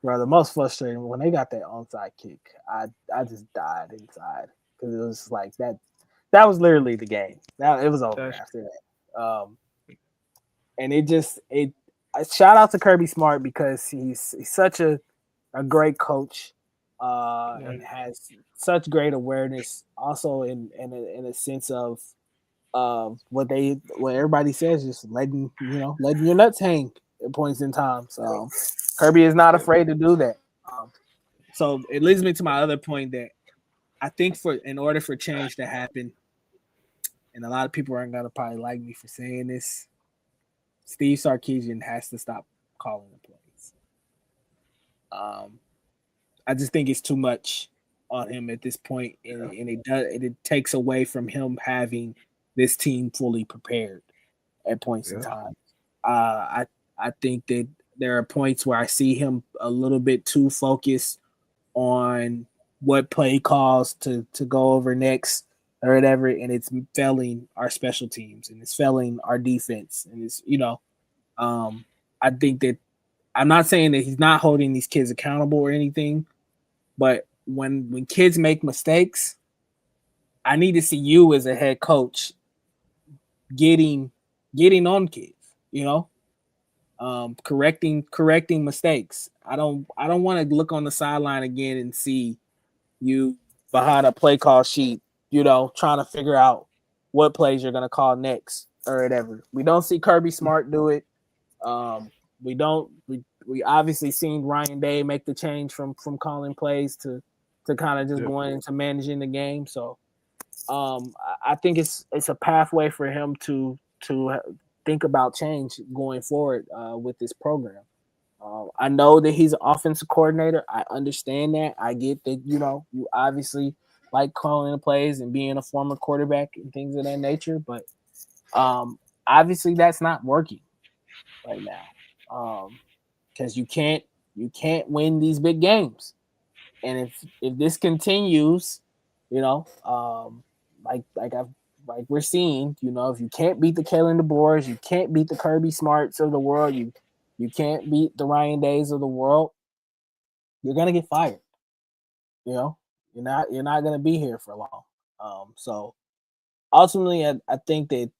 the most frustrating when they got that onside kick. I just died inside because it was like that. That was literally the game. It was over after that. And shout out to Kirby Smart, because he's such a great coach. And has such great awareness, also in a sense of what everybody says, just letting your nuts hang at points in time. So Kirby is not afraid to do that. So it leads me to my other point, that I think in order for change to happen, and a lot of people aren't gonna probably like me for saying this, Steve Sarkisian has to stop calling the plays. I just think it's too much on him at this point, and it takes away from him having this team fully prepared at points in time. I think that there are points where I see him a little bit too focused on what play calls to go over next or whatever, and it's failing our special teams, and it's failing our defense, and it's I think that I'm not saying that he's not holding these kids accountable or anything, but when kids make mistakes, I need to see you as a head coach getting on kids, correcting mistakes. I don't want to look on the sideline again and see you behind a play call sheet, trying to figure out what plays you're gonna call next or whatever. We don't see Kirby Smart do it. We obviously seen Ryan Day make the change from calling plays to kind of just going into managing the game. So I think it's a pathway for him to think about change going forward with this program. I know that he's an offensive coordinator. I understand that. I get that, you obviously like calling the plays and being a former quarterback and things of that nature. But obviously that's not working right now. Because you can't win these big games. And if this continues, you know, like we're seeing, you know, if you can't beat the Kalen DeBoers, you can't beat the Kirby Smarts of the world, you can't beat the Ryan Days of the world, you're gonna get fired. You know, you're not gonna be here for long. So ultimately, I think that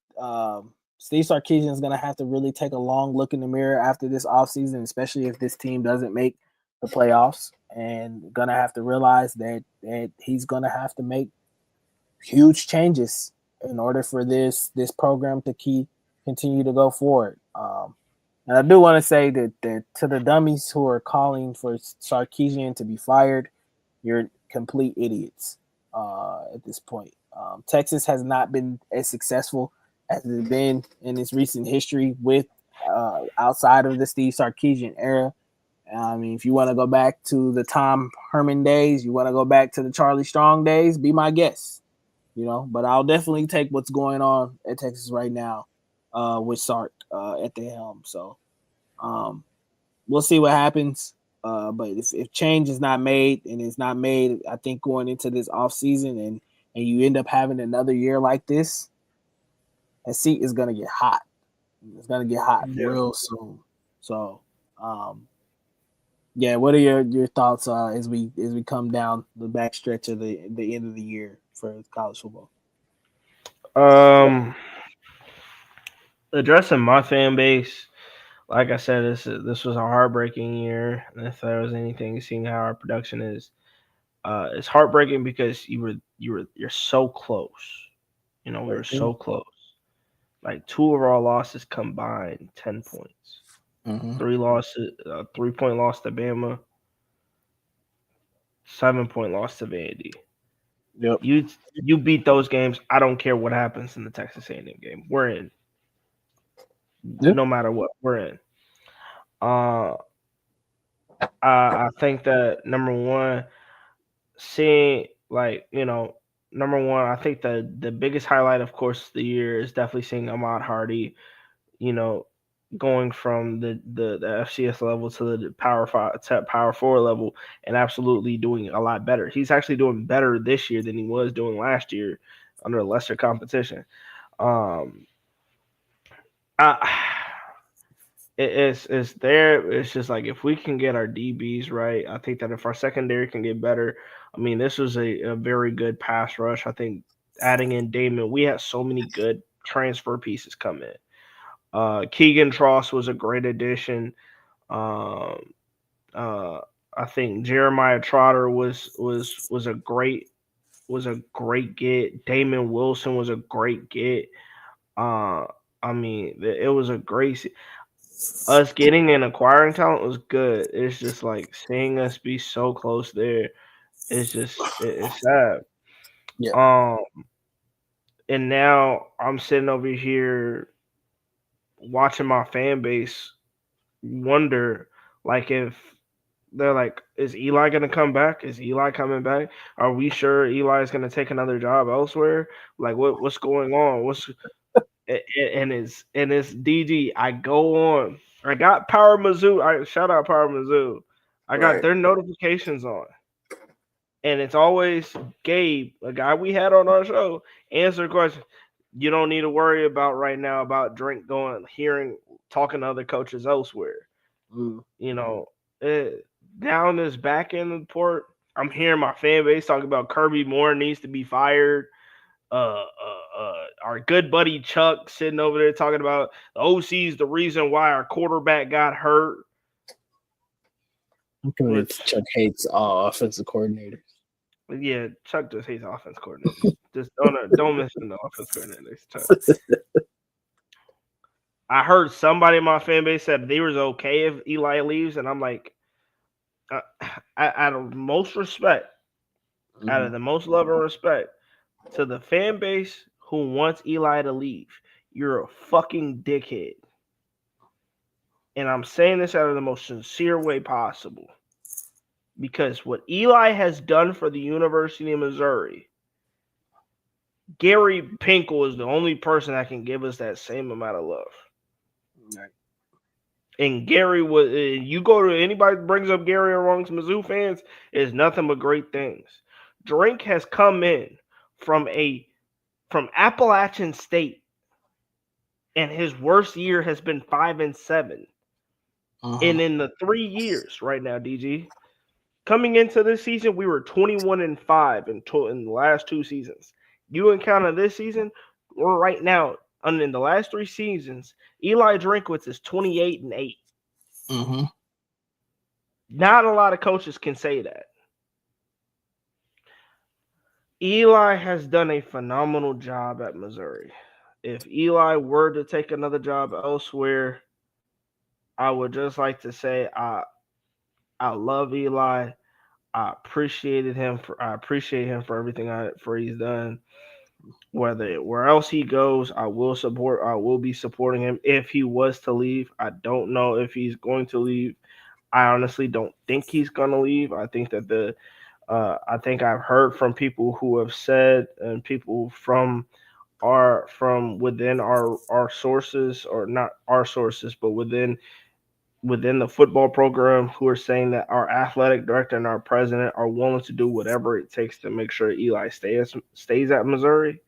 Steve Sarkisian is gonna have to really take a long look in the mirror after this offseason, especially if this team doesn't make the playoffs, and gonna have to realize that he's gonna have to make huge changes in order for this program to continue to go forward. And I do want to say that to the dummies who are calling for Sarkisian to be fired, you're complete idiots at this point. Texas has not been as successful as it's been in its recent history with outside of the Steve Sarkisian era. I mean, if you want to go back to the Tom Herman days, you want to go back to the Charlie Strong days, be my guest. You know, but I'll definitely take what's going on at Texas right now with Sark at the helm. So we'll see what happens. But if change is not made, and it's not made, I think going into this offseason and you end up having another year like this, that seat is going to get hot. It's going to get hot real soon. So, yeah, what are your thoughts as we come down the back stretch of the end of the year for college football? Addressing my fan base, like I said, this was a heartbreaking year. And if there was anything, seeing how our production is, it's heartbreaking because you're so close. You know, we were so close. Like 2 of our losses combined, 10 points. Mm-hmm. 3 losses, 3-point loss to Bama, 7-point loss to Vandy. Yep. You beat those games. I don't care what happens in the Texas A&M game. We're in. Yep. No matter what, we're in. I think that number one, seeing number one, I think the biggest highlight, of course, of the year is definitely seeing Ahmad Hardy, going from the FCS level to the Power 4 level and absolutely doing a lot better. He's actually doing better this year than he was doing last year under lesser competition. It's there. It's just like if we can get our DBs right, I think that if our secondary can get better, I mean, this was a very good pass rush. I think adding in Damon, we had so many good transfer pieces come in. Keegan Tross was a great addition. I think Jeremiah Trotter was a great get. Damon Wilson was a great get. I mean, it was a great. Us getting and acquiring talent was good. It's just like seeing us be so close there. It's just it's sad. Yeah. And now I'm sitting over here watching my fan base wonder, like, if they're like, is Eli gonna come back? Is Eli coming back? Are we sure Eli is gonna take another job elsewhere? Like, what's going on? And it's DG. I go on. I got Power Mizzou. I shout out Power Mizzou. I got their notifications on, and it's always Gabe, a guy we had on our show, answer questions. You don't need to worry about right now about Drink talking to other coaches elsewhere. You know, down this back end of the port, I'm hearing my fan base talking about Kirby Moore needs to be fired. Our good buddy Chuck sitting over there talking about the OC is the reason why our quarterback got hurt. I'm convinced Chuck hates all offensive coordinators. Yeah, Chuck just hates offense coordinators. Just don't mention the offense coordinators, Chuck. I heard somebody in my fan base said they was okay if Eli leaves, and I'm like, out of most respect, out of the most love and respect to the fan base who wants Eli to leave, you're a fucking dickhead. And I'm saying this out of the most sincere way possible. Because what Eli has done for the University of Missouri Gary Pinkel is the only person that can give us that same amount of love. Right. And Gary was. You go to anybody that brings up Gary amongst Mizzou fans is nothing but great things. Drink has come in from Appalachian State, and his worst year has been 5-7. And in the 3 years right now, DG, coming into this season, we were 21-5 in the last 2 seasons. You encounter this season, we're right now, in the last 3 seasons, Eli Drinkwitz is 28-8. Not a lot of coaches can say that. Eli has done a phenomenal job at Missouri. If Eli were to take another job elsewhere, I would just like to say I love Eli. I appreciate him for everything he's done. Where else he goes, I will be supporting him if he was to leave. I don't know if he's going to leave. I honestly don't think he's going to leave. I think that I think I've heard from people who have said, and people from within our sources, or not our sources, but within the football program, who are saying that our athletic director and our president are willing to do whatever it takes to make sure Eli stays at Missouri.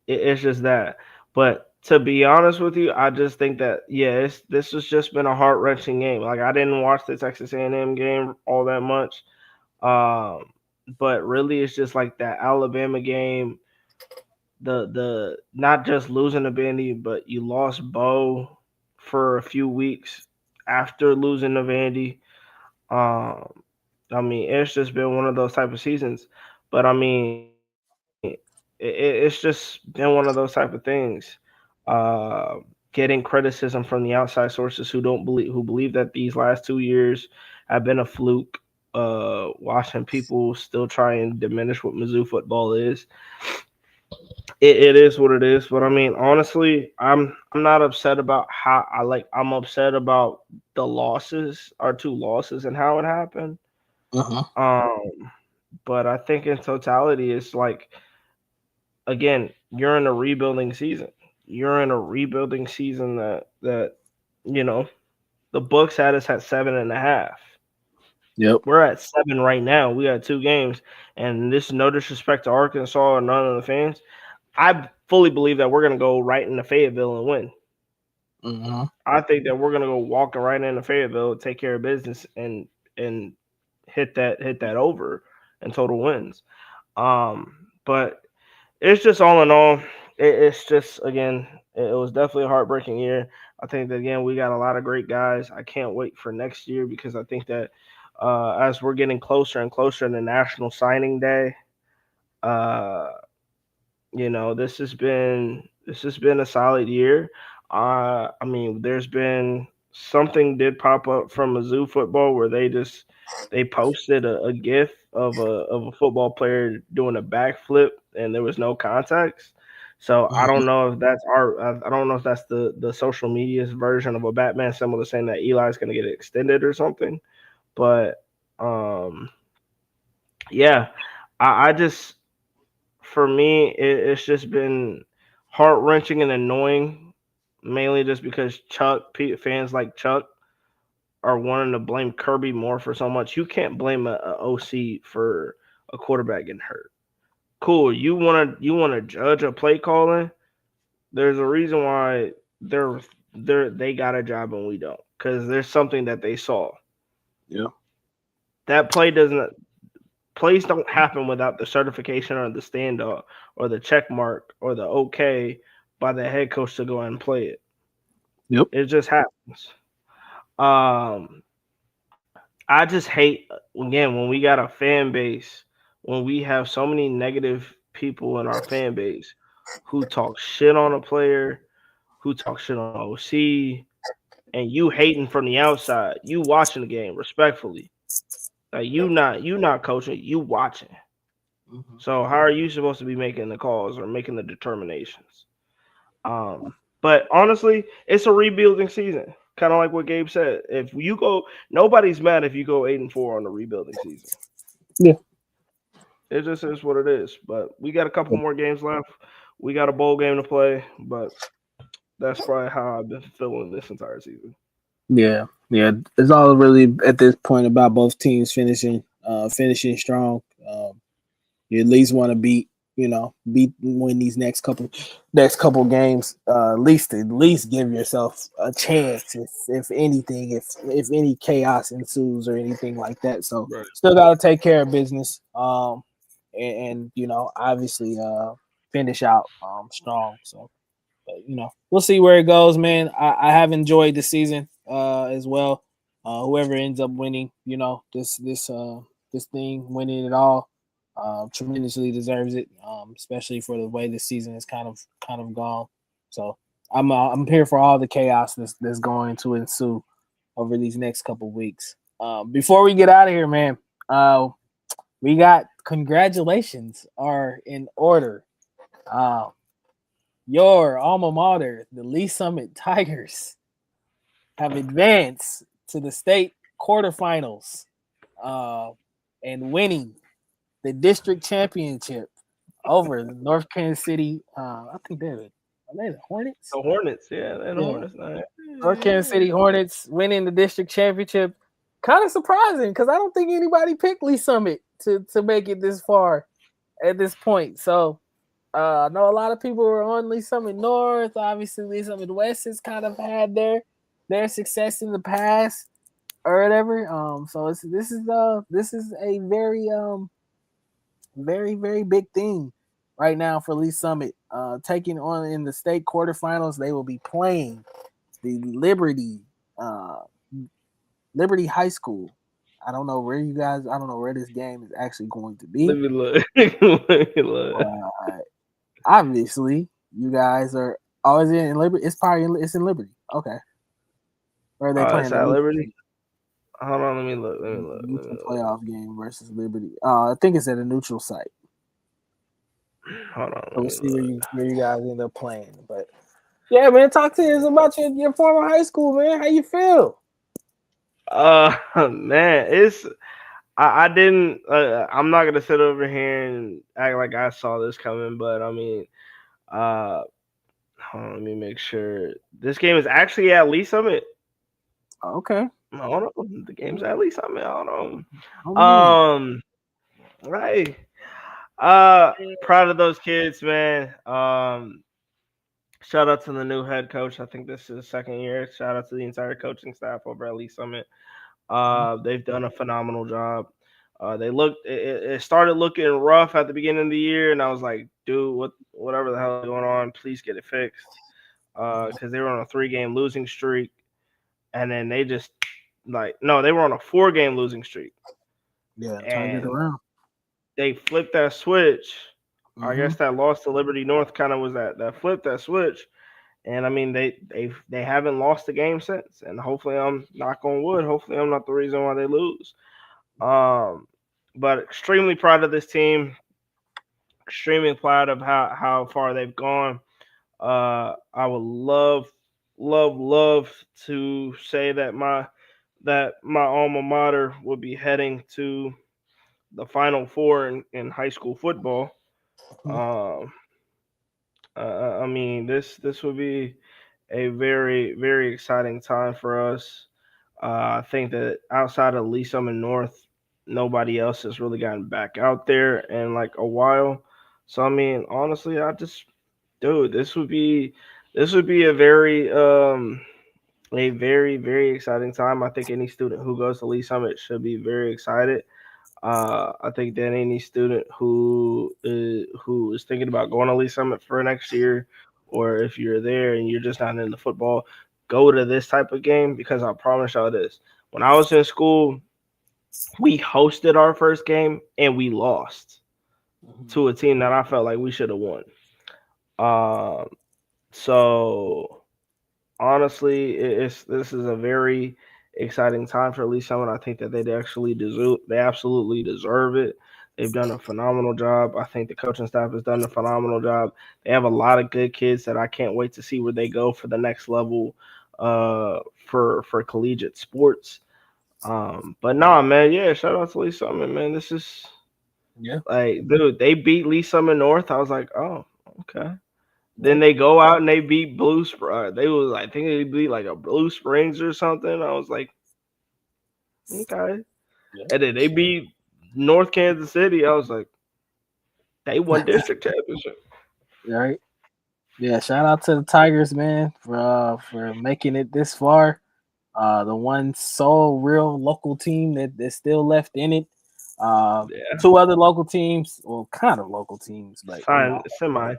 It's just that. But to be honest with you, I just think that this has just been a heart-wrenching game. Like, I didn't watch the Texas A&M game all that much, but really it's just like that Alabama game. The not just losing to Vandy, but you lost Bo for a few weeks after losing to Vandy. I mean, it's just been one of those type of seasons. But I mean, it's just been one of those type of things. Getting criticism from the outside sources who believe that these last 2 years have been a fluke. Watching people still try and diminish what Mizzou football is. It is what it is, but I mean, honestly, I'm not upset about how I'm upset about the losses, our 2 losses, and how it happened. But I think in totality, it's like, again, you're in a rebuilding season. You're in a rebuilding season that the books had us at 7.5. Yep. We're at 7 right now. We got 2 games, and this is no disrespect to Arkansas or none of the fans. I fully believe that we're going to go right into Fayetteville and win. I think that we're going to go walking right into Fayetteville, take care of business, and hit that over in total wins. But it's just all in all, it's just, again, it was definitely a heartbreaking year. I think that, again, we got a lot of great guys. I can't wait for next year, because I think that as we're getting closer and closer to National Signing Day, this has been a solid year. I mean, there's been something did pop up from Mizzou football where they posted a GIF of a football player doing a backflip, and there was no context. So I don't know if that's the social media's version of a Batman symbol saying that Eli's going to get extended or something. But I just, for me, it's just been heart-wrenching and annoying, mainly just because fans like Chuck are wanting to blame Kirby more for so much. You can't blame a OC for a quarterback getting hurt. Cool, you want to judge a play calling? There's a reason why they got a job and we don't, because there's something that they saw. Yeah, that plays don't happen without the certification or the standoff or the check mark or the okay by the head coach to go out and play it. Yep. It just happens. I just hate, again, when we got a fan base, when we have so many negative people in our fan base who talk shit on a player, who talk shit on OC, and you hating from the outside, you watching the game respectfully. Like, you not coaching, you watching. So how are you supposed to be making the calls or making the determinations? But honestly, it's a rebuilding season. Kind of like what Gabe said. If you go, nobody's mad if you go 8-4 on the rebuilding season. Yeah. It just is what it is. But we got a couple more games left. We got a bowl game to play, but that's probably how I've been feeling this entire season. Yeah, yeah. It's all really at this point about both teams finishing strong. You at least want to win these next couple games. At least give yourself a chance if anything, if any chaos ensues or anything like that. So Right. still got to take care of business. And obviously finish out strong. So but we'll see where it goes, man. I have enjoyed the season as well. Whoever ends up winning, this thing, winning it all, tremendously deserves it. Especially for the way this season is kind of gone. So I'm here for all the chaos that's going to ensue over these next couple weeks. Before we get out of here, man, we got congratulations are in order. Uh, your alma mater, the Lee Summit Tigers, have advanced to the state quarterfinals and winning the district championship over the North Kansas City. I think are they the Hornets? The Hornets, yeah, they're the Yeah. Hornets. North Kansas City Hornets winning the district championship. Kind of surprising because I don't think anybody picked Lee Summit to make it this far at this point. So I know a lot of people were on Lee Summit North. Obviously, Lee Summit West has kind of had their success in the past or whatever. So this is a very very very big thing right now for Lee Summit. Taking on in the state quarterfinals, they will be playing the Liberty High School. I don't know where this game is actually going to be. Let me look. Let me look. Obviously, you guys are always in Liberty. It's in Liberty. Okay. Or are they playing It's at Liberty? Hold on, let me look. Neutral playoff game versus Liberty. I think it's at a neutral site. Hold on. We'll see where you guys end up playing. But yeah, man, talk to us about your former high school, man. How you feel? Man, it's I didn't. I'm not gonna sit over here and act like I saw this coming, but I mean, hold on, let me make sure. This game is actually at Lee Summit. Okay. Hold on, the game's at Lee Summit. Hold on. Oh, Right. Proud of those kids, man. Shout out to the new head coach. I think this is his second year. Shout out to the entire coaching staff over at Lee Summit. They've done a phenomenal job. It started looking rough at the beginning of the year, and I was like, dude, whatever the hell is going on, please get it fixed. Because they were on a 3-game losing streak, and then they just they were on a 4-game losing streak. Yeah, turned it around. They flipped that switch. I guess that loss to Liberty North kind of was that flipped that switch. And I mean, they haven't lost the game since. And hopefully, I'm knock on wood. Hopefully, I'm not the reason why they lose. But extremely proud of this team. Extremely proud of how far they've gone. I would love to say that my alma mater would be heading to the Final Four in high school football. I mean, this would be a very, very exciting time for us. I think that outside of Lee Summit North, nobody else has really gotten back out there in like a while. So I mean, honestly, this would be a very, very exciting time. I think any student who goes to Lee Summit should be very excited. I think that any student who is thinking about going to Lee Summit for next year, or if you're there and you're just not into football, go to this type of game, because I promise y'all this. When I was in school, we hosted our first game and we lost to a team that I felt like we should have won. So honestly, this is a very exciting time for Lee Summit. I think that they absolutely deserve it. They've done a phenomenal job. I think the coaching staff has done a phenomenal job. They have a lot of good kids that I can't wait to see where they go for the next level for collegiate sports. But nah, man, yeah, shout out to Lee Summit, man. This is Yeah. Like, dude, they beat Lee Summit North. I was like, oh, okay. Then Yeah. they go out and they beat Blue Springs. I think they beat like a Blue Springs or something. I was like, okay. Yeah. And then they beat North Kansas City. I was like, they won district championship. Right. Yeah. Shout out to the Tigers, man, for making it this far. The one sole real local team that's still left in it. Yeah. Two other local teams, well, kind of local teams, but Semi.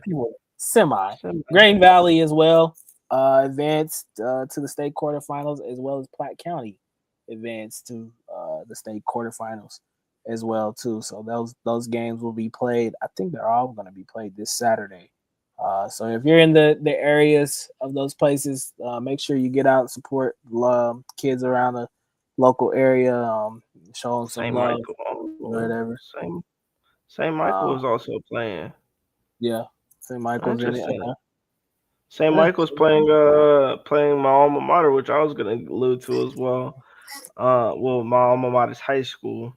semi. Green Valley as well advanced to the state quarterfinals, as well as Platte County advanced to the state quarterfinals as well too. So those games will be played. I think they're all going to be played this Saturday. So if you're in the areas of those places, make sure you get out and support kids around the local area. Show them some St. love, Michael. whatever. St. Michael was also playing. Yeah, St. Michael's in it. Interesting. St. Michael's playing my alma mater, which I was gonna allude to as well. Well, my alma mater's high school.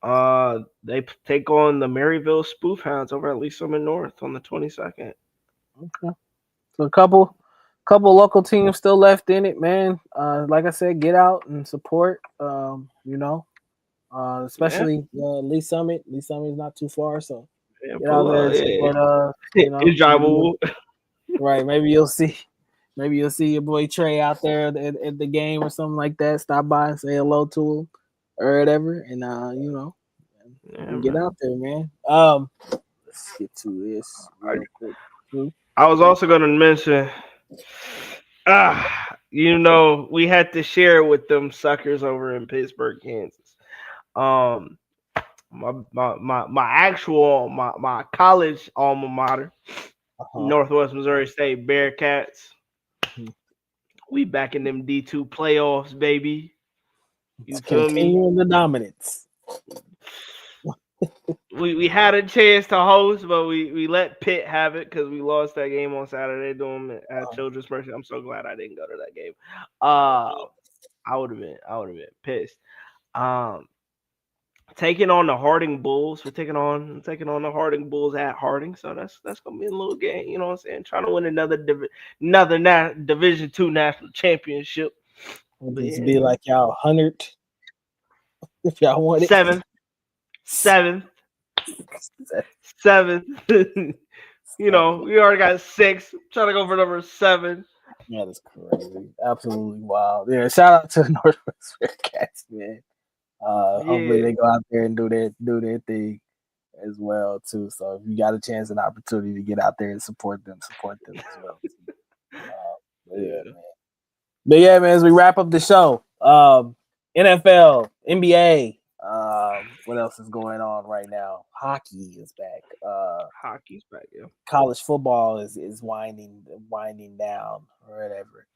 They take on the Maryville Spoof Hounds over at Lee Summit North on the 22nd. Okay. So a couple local teams still left in it, man. Like I said, get out and support. Especially Lee Summit. Lee Summit is not too far, so get out there and support. It's drivable. Right? Maybe you'll see your boy Trey out there at the game or something like that. Stop by and say hello to him or whatever, and get out there, man. Let's get to this real quick. I was also going to mention, we had to share with them suckers over in Pittsburgh, Kansas. My college alma mater, Northwest Missouri State Bearcats. We back in them D2 playoffs, baby. You feel me? Continuing the dominance. We had a chance to host, but we let Pitt have it because we lost that game on Saturday doing it at Children's Mercy. I'm so glad I didn't go to that game. I would have been pissed. Taking on the Harding Bulls. We're taking on the Harding Bulls at Harding, so that's gonna be a little game. You know what I'm saying? Trying to win another Division II national championship. Would this be like y'all 100 if y'all want it? Seventh. We already got 6. Trying to go for number 7. Yeah, that's crazy. Absolutely wild. Yeah, shout out to the Northwest Bearcats, man. Hopefully they go out there and do their thing as well too. So if you got a chance and opportunity to get out there and support them as well. But yeah, man. As we wrap up the show, NFL, NBA. What else is going on right now? Hockey is back. Hockey's back, yeah. College football is winding down or whatever.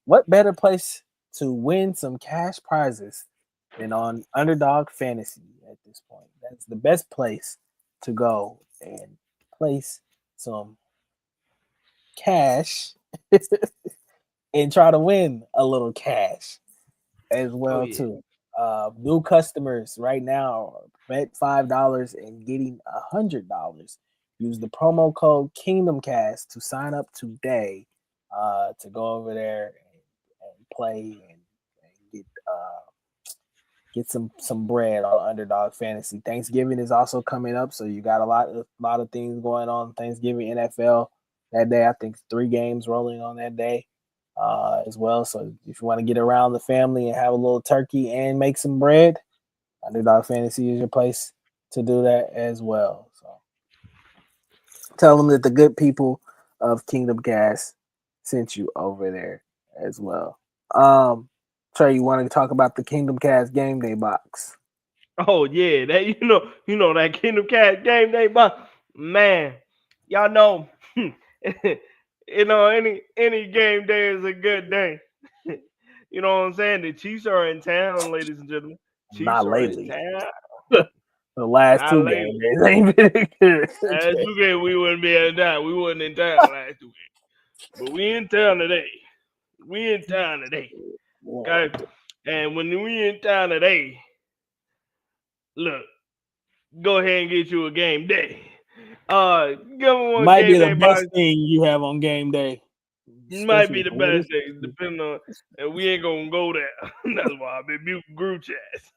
What better place to win some cash prizes than on Underdog Fantasy at this point? That's the best place to go and place some cash and try to win a little cash as well too. New customers right now bet $5 and getting $100. Use the promo code KingdomCast to sign up today to go over there and play and get some bread on Underdog Fantasy. Thanksgiving is also coming up, so you got a lot of things going on. Thanksgiving NFL that day. I think 3 games rolling on that day. As well. So if you want to get around the family and have a little turkey and make some bread, Underdog Fantasy is your place to do that as well. So tell them that the good people of Kingdom Gas sent you over there as well. Trey, you want to talk about the Kingdom Cast Game Day box? Oh yeah, that you know that Kingdom Cast Game Day box, man. Y'all know. Any game day is a good day. You know what I'm saying? The Chiefs are in town, ladies and gentlemen. Chiefs Not are lately. in town. The last 2 game days ain't been good. Last 2 games we wouldn't be in town. We wasn't in town last 2 games. But we in town today. Okay? And when we in town today, look, go ahead and get you a game day. Give me one Might game be the day best box. thing you have on game day. Might be Especially the for best this. thing, depending on, and we ain't gonna go there. That's why I've been muting group chats.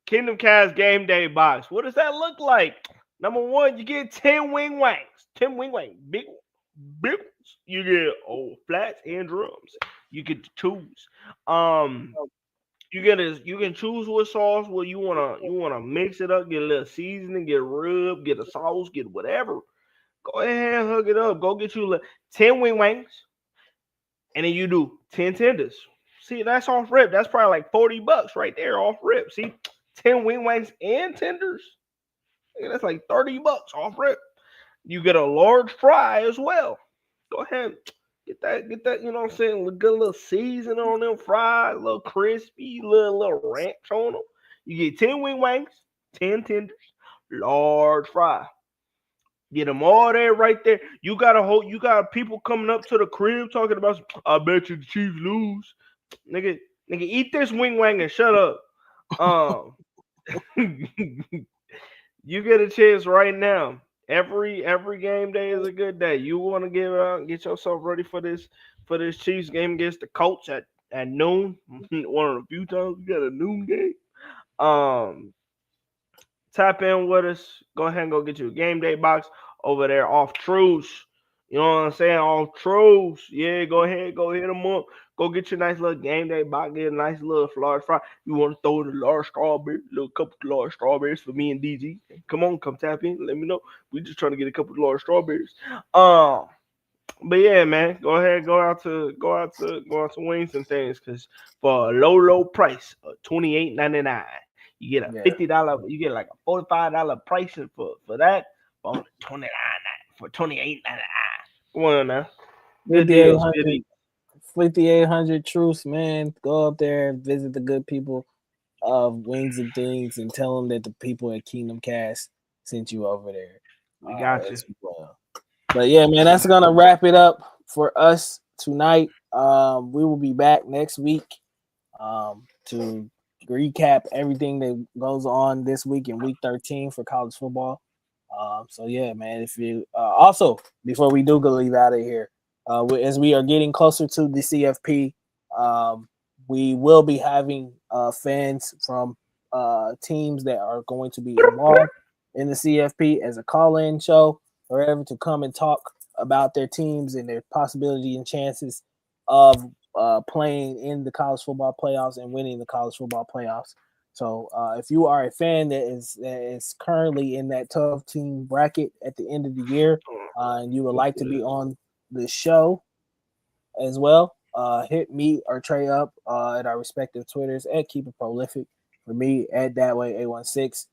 Kingdom Cast game day box. What does that look like? Number one, you get 10 wing wangs. 10 wing wangs. Big ones. You get flats and drums. You get to choose. You can choose what sauce where you wanna mix it up, get a little seasoning, get a rub, get a sauce, get whatever. Go ahead and hook it up. Go get you 10 wing wangs, and then you do 10 tenders. See, that's off rip. That's probably like $40 right there off rip. See, 10 wing wangs and tenders. That's like $30 off rip. You get a large fry as well. Go ahead, get that, you know what I'm saying? Good little seasoning on them fries, a little crispy, little ranch on them. You get 10 wing wangs, 10 tenders, large fry. Get them all there right there. You got people coming up to the crib talking about, I bet you the Chiefs lose. Nigga, eat this wing wang and shut up. You get a chance right now. Every game day is a good day. You want to get yourself ready for this Chiefs game against the Colts at noon. One of the few times we got a noon game. Tap in with us. Go ahead and go get you a game day box over there off Truce. You know what I'm saying? Off Truce. Yeah, go ahead, go hit them up. Go get your nice little game day box. Get a nice little large fry. You want to throw in a large strawberry, little couple of large strawberries for me and DG. Come on, come tap in. Let me know. We just trying to get a couple of large strawberries. But yeah, man, go ahead, go out to wings and things, because for a low price of $28.99. You get a $50, you get like a $45 pricing for that for only $29.99 for $28.99. Come on now. Good deals. 5,800 Truce, man. Go up there and visit the good people of Wings and Things and tell them that the people at Kingdom Cast sent you over there. We got you. Well. But yeah, man, that's gonna wrap it up for us tonight. We will be back next week to recap everything that goes on this week in week 13 for college football. So yeah, man, if you also, before we do go leave out of here, as we are getting closer to the CFP, we will be having fans from teams that are going to be involved in the CFP as a call-in show or ever to come and talk about their teams and their possibility and chances of playing in the college football playoffs and winning the college football playoffs. So if you are a fan that is currently in that 12-team bracket at the end of the year and you would like to be on the show as well, hit me or Trey up at our respective Twitters at Keep It Prolific. For me, at ThatWay816.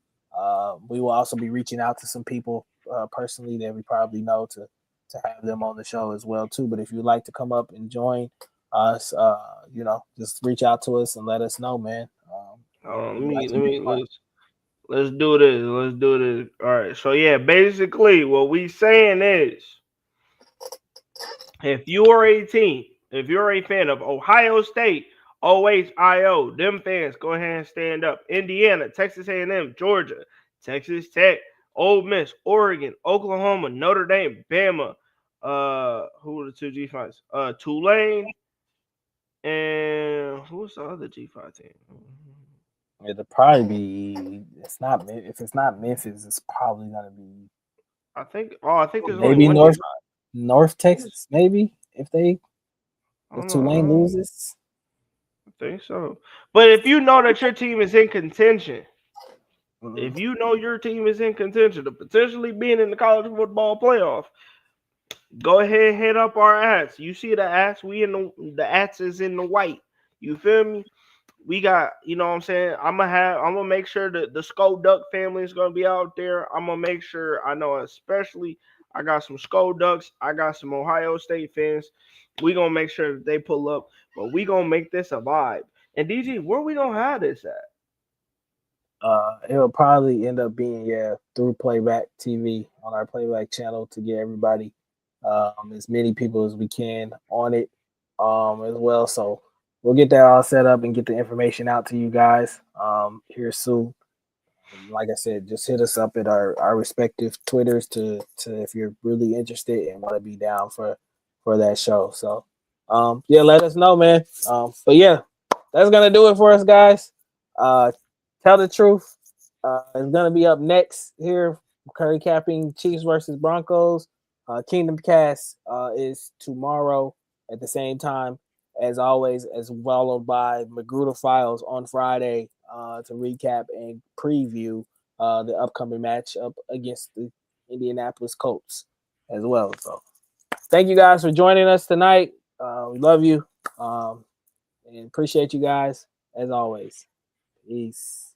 We will also be reaching out to some people personally that we probably know to have them on the show as well too. But if you'd like to come up and join us, just reach out to us and let us know, man. Let's do this. Let's do this. All right. So yeah, basically what we saying is, if you're a fan of Ohio State, OHIO, them fans, go ahead and stand up. Indiana, Texas A&M, Georgia, Texas Tech, Ole Miss, Oregon, Oklahoma, Notre Dame, Bama. Who were the two G5s? Tulane, and who's the other G5 team? It'll probably be. If it's not Memphis, it's probably gonna be. I think there's maybe only one North Texas. Maybe if Tulane loses. I think so. But if you know that your team is in contention, if you know your team is in contention of potentially being in the college football playoff, go ahead and hit up our ads. You see the ads? The ads is in the white. You feel me? We got, you know what I'm saying? I'm gonna make sure that the Skull Duck family is gonna be out there. I'm gonna make sure, I know especially I got some Skull Ducks, I got some Ohio State fans. We gonna make sure that they pull up, but we gonna make this a vibe. And DG, where we gonna have this at? It'll probably end up being through Playback TV on our Playback channel to get everybody, as many people as we can on it, as well. So we'll get that all set up and get the information out to you guys here soon. And like I said, just hit us up at our respective Twitters to if you're really interested and want to be down for that show. So yeah, let us know, man. But yeah, that's gonna do it for us, guys. Tell the truth. It's gonna be up next here, recapping Chiefs versus Broncos. Kingdom Cast is tomorrow at the same time, as always, as followed by Magruder Files on Friday to recap and preview the upcoming matchup against the Indianapolis Colts as well. So thank you guys for joining us tonight. We love you and appreciate you guys as always. Peace.